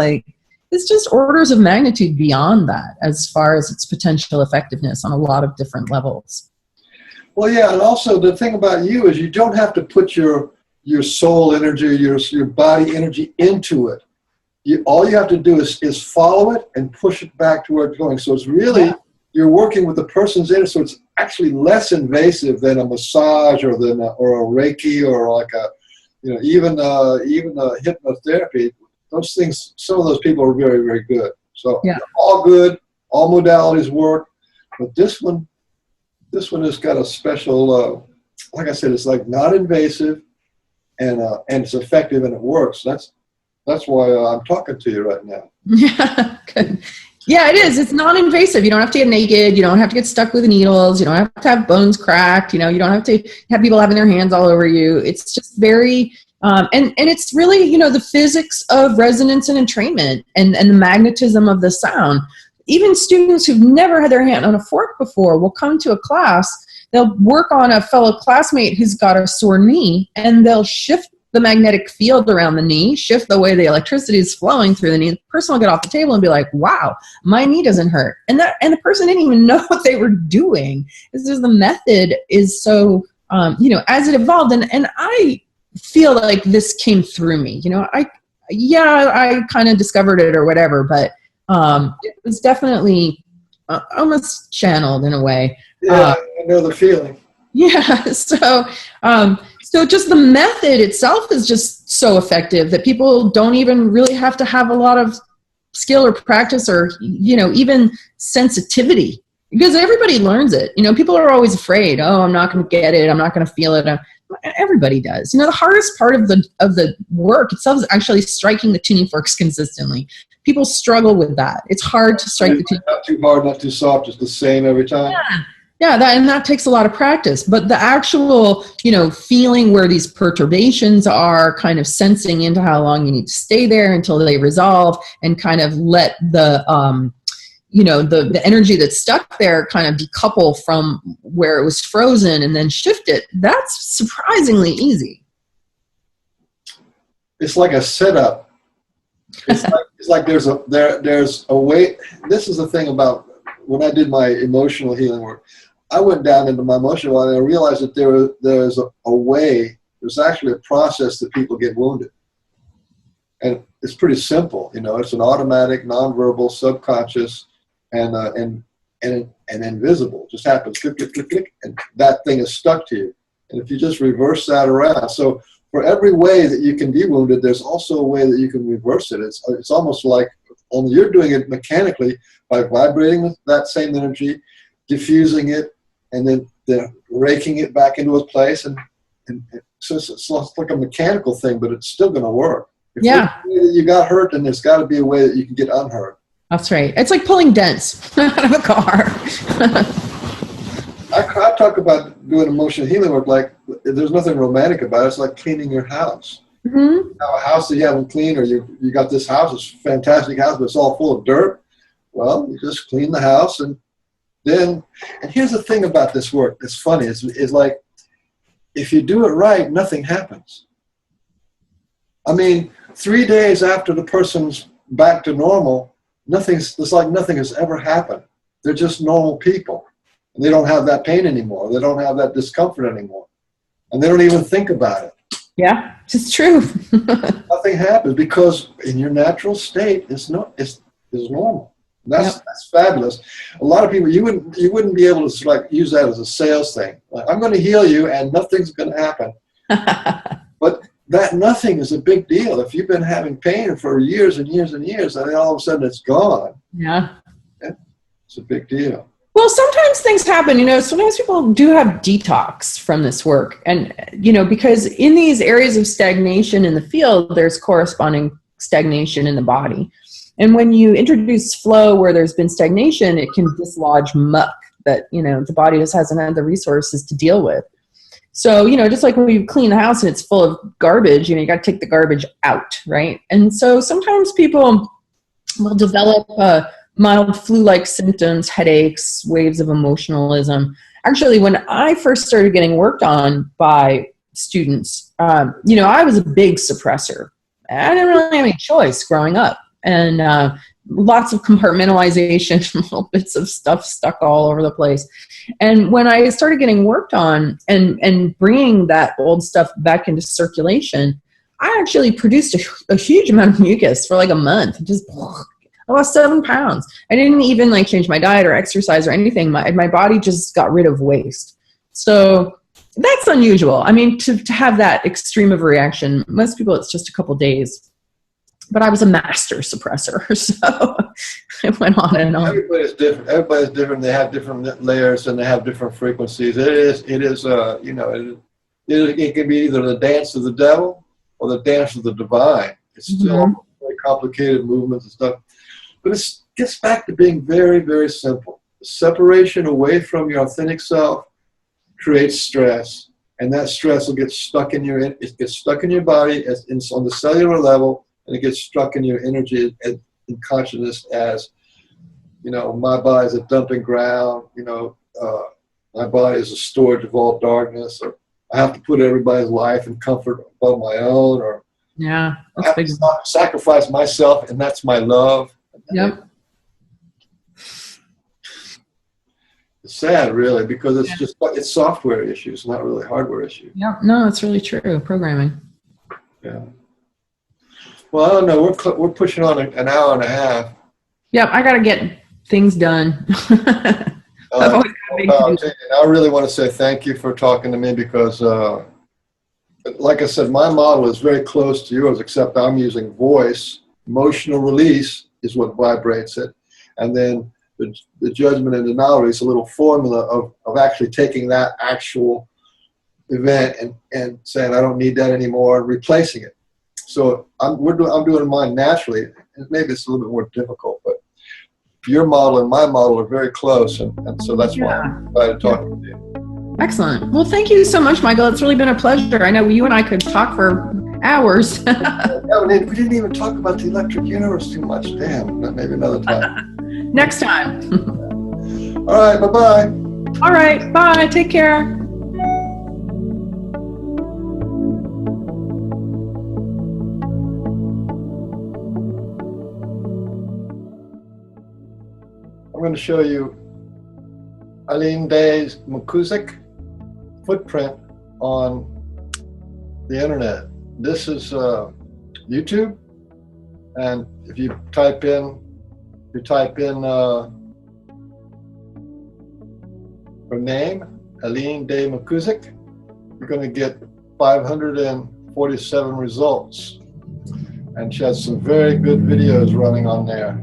it's just orders of magnitude beyond that as far as its potential effectiveness on a lot of different levels. Well, yeah, and also the thing about you is you don't have to put your soul energy, your body energy into it. All you have to do is follow it and push it back to where it's going. So it's really, you're working with the person's energy, so it's actually less invasive than a massage or a Reiki or like even hypnotherapy. Those things, some of those people are very, very good. So all good, all modalities work, but this one has got a special, like I said, it's like not invasive and it's effective and it works. That's why I'm talking to you right now. Yeah, good. Yeah, it is. It's non-invasive. You don't have to get naked. You don't have to get stuck with needles. You don't have to have bones cracked. You don't have to have people having their hands all over you. It's just very, and it's really, the physics of resonance and entrainment and the magnetism of the sound. Even students who've never had their hand on a fork before will come to a class. They'll work on a fellow classmate who's got a sore knee, and they'll shift the magnetic field around the knee, shift the way the electricity is flowing through the knee. The person will get off the table and be like, wow, my knee doesn't hurt. And the person didn't even know what they were doing. It's just the method is so, as it evolved. And I feel like this came through me. I kind of discovered it or whatever, but it was definitely almost channeled in a way. Yeah, I know the feeling. Yeah, so just the method itself is just so effective that people don't even really have to have a lot of skill or practice or, even sensitivity, because everybody learns it. People are always afraid, I'm not going to get it, I'm not going to feel it. Everybody does. The hardest part of the work itself is actually striking the tuning forks consistently. People struggle with that. It's hard to strike the tuning. Not too hard, not too soft, just the same every time. Yeah, that takes a lot of practice. But the actual, feeling where these perturbations are, kind of sensing into how long you need to stay there until they resolve, and kind of let the, the energy that's stuck there kind of decouple from where it was frozen and then shift it. That's surprisingly easy. It's like a setup. It's like there's a way. This is the thing about when I did my emotional healing work. I went down into my emotional one and I realized that there's a way, there's actually a process that people get wounded. And it's pretty simple, you know, it's an automatic, nonverbal, subconscious, and invisible. It just happens, click, click, click, click, and that thing is stuck to you. And if you just reverse that around, so for every way that you can be wounded, there's also a way that you can reverse it. It's almost like, only you're doing it mechanically by vibrating with that same energy, diffusing it, and then raking it back into its place. And so it's like a mechanical thing, but it's still going to work. If you got hurt, then there's got to be a way that you can get unhurt. That's right. It's like pulling dents out of a car. I talk about doing emotional healing work like there's nothing romantic about it. It's like cleaning your house. Mm-hmm. Now, a house that you haven't cleaned, or you got this house, it's a fantastic house, but it's all full of dirt. Well, you just clean the house, and here's the thing about this work. It's funny. It's like if you do it right, nothing happens. I mean, 3 days after the person's back to normal, it's like nothing has ever happened. They're just normal people. And they don't have that pain anymore. They don't have that discomfort anymore. And they don't even think about it. Yeah, it's true. Nothing happens because in your natural state, it's normal. That's fabulous. A lot of people, you wouldn't be able to like use that as a sales thing. Like, I'm going to heal you and nothing's going to happen. But that nothing is a big deal. If you've been having pain for years and years and years, and then all of a sudden it's gone. Yeah. It's a big deal. Well, sometimes things happen, you know, sometimes people do have detox from this work. And, you know, because in these areas of stagnation in the field, there's corresponding stagnation in the body. And when you introduce flow where there's been stagnation, it can dislodge muck that, you know, the body just hasn't had the resources to deal with. So, you know, just like when you clean the house and it's full of garbage, you know, you got to take the garbage out, right? And so sometimes people will develop mild flu-like symptoms, headaches, waves of emotionalism. Actually, when I first started getting worked on by students, you know, I was a big suppressor. I didn't really have any choice growing up. And lots of compartmentalization, little bits of stuff stuck all over the place. And when I started getting worked on and bringing that old stuff back into circulation, I actually produced a huge amount of mucus for like a month. I lost 7 pounds. I didn't even like change my diet or exercise or anything. My body just got rid of waste. So that's unusual. I mean, to have that extreme of a reaction, most people it's just a couple days. But I was a master suppressor, so it went on and on. Everybody's different. Everybody's different. They have different layers and they have different frequencies. It is. You know, it can be either the dance of the devil or the dance of the divine. It's still very complicated movements and stuff. But it gets back to being very, very simple. Separation away from your authentic self creates stress, and that stress will get stuck in it gets stuck in your body on the cellular level, and it gets stuck in your energy and consciousness as, you know, my body is a dumping ground, you know, my body is a storage of all darkness, or I have to put everybody's life and comfort above my own, or yeah, I have to sacrifice myself, and that's my love. Yep. It's sad, really, because it's software issues, not really hardware issues. Yeah, no, it's really true. Programming. Yeah. Well, I don't know. We're pushing on an hour and a half. Yep, I got to get things done. I really want to say thank you for talking to me because, like I said, my model is very close to yours, except I'm using voice. Emotional release is what vibrates it. And then the judgment and denial is a little formula of actually taking that actual event and saying, I don't need that anymore, and replacing it. So I'm doing mine naturally. Maybe it's a little bit more difficult, but your model and my model are very close, and so that's why I'm excited to talk to you. Excellent. Well, thank you so much, Michael. It's really been a pleasure. I know you and I could talk for hours. We didn't even talk about the electric universe too much. Damn, maybe another time. Next time. All right, bye-bye. All right, bye. Take care. I'm going to show you. Eileen Day McKusick footprint on the internet. This is YouTube, and if you type in her name, Eileen Day McKusick, you're going to get 547 results, and she has some very good videos running on there.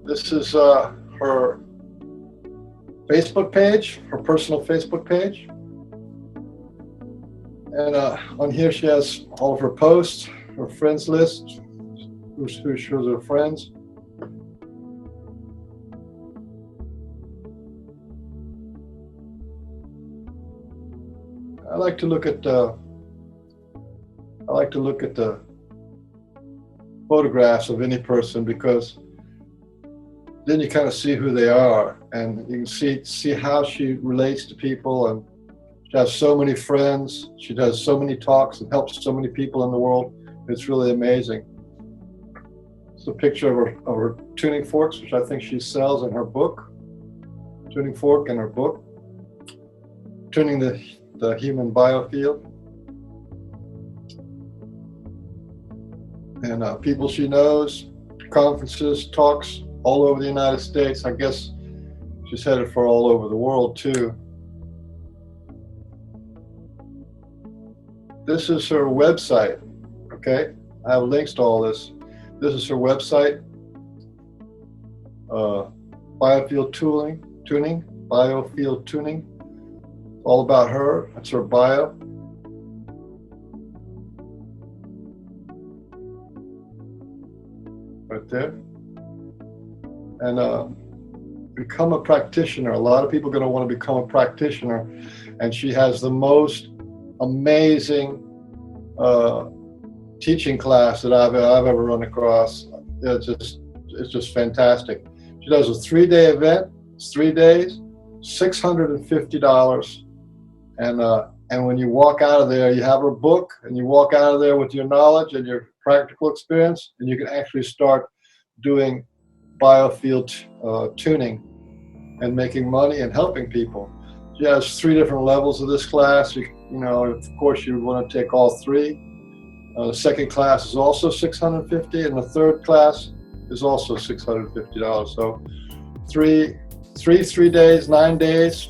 This is her Facebook page, her personal Facebook page. And on here she has all of her posts, her friends list, who shows her friends. I like to look at the photographs of any person, because then you kind of see who they are, and you can see how she relates to people. And she has so many friends. She does so many talks and helps so many people in the world. It's really amazing. It's a picture of her tuning forks, which I think she sells in her book. Tuning fork in her book. Tuning the human biofield. And people she knows, conferences, talks all over the United States. I guess she's headed for all over the world too. This is her website, okay? I have links to all this. This is her website, Biofield Tuning, Biofield Tuning. All about her. That's her bio. Right there. And become a practitioner. A lot of people are going to want to become a practitioner, and she has the most amazing teaching class that I've ever run across. It's just fantastic. She does a 3-day event. It's 3 days, $650. And when you walk out of there, you have her book, and you walk out of there with your knowledge and your practical experience, and you can actually start doing biofield tuning and making money and helping people. She has 3 different levels of this class. You know, of course, you would want to take all 3. The second class is also $650, and the third class is also $650. So 3 days, 9 days,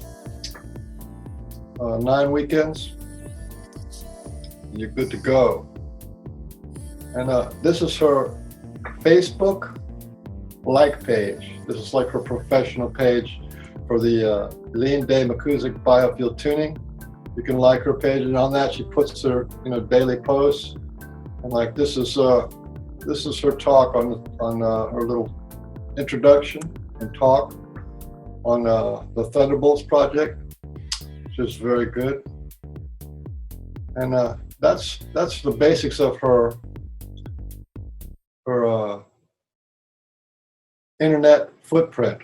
9 weekends, and you're good to go. And this is her Facebook like page. This is like her professional page for the Eileen Day McKusick Biofield Tuning. You can like her page, and on that she puts her daily posts. And like this is her talk on her little introduction and talk on the Thunderbolts Project, which is very good. And that's the basics of her internet footprint.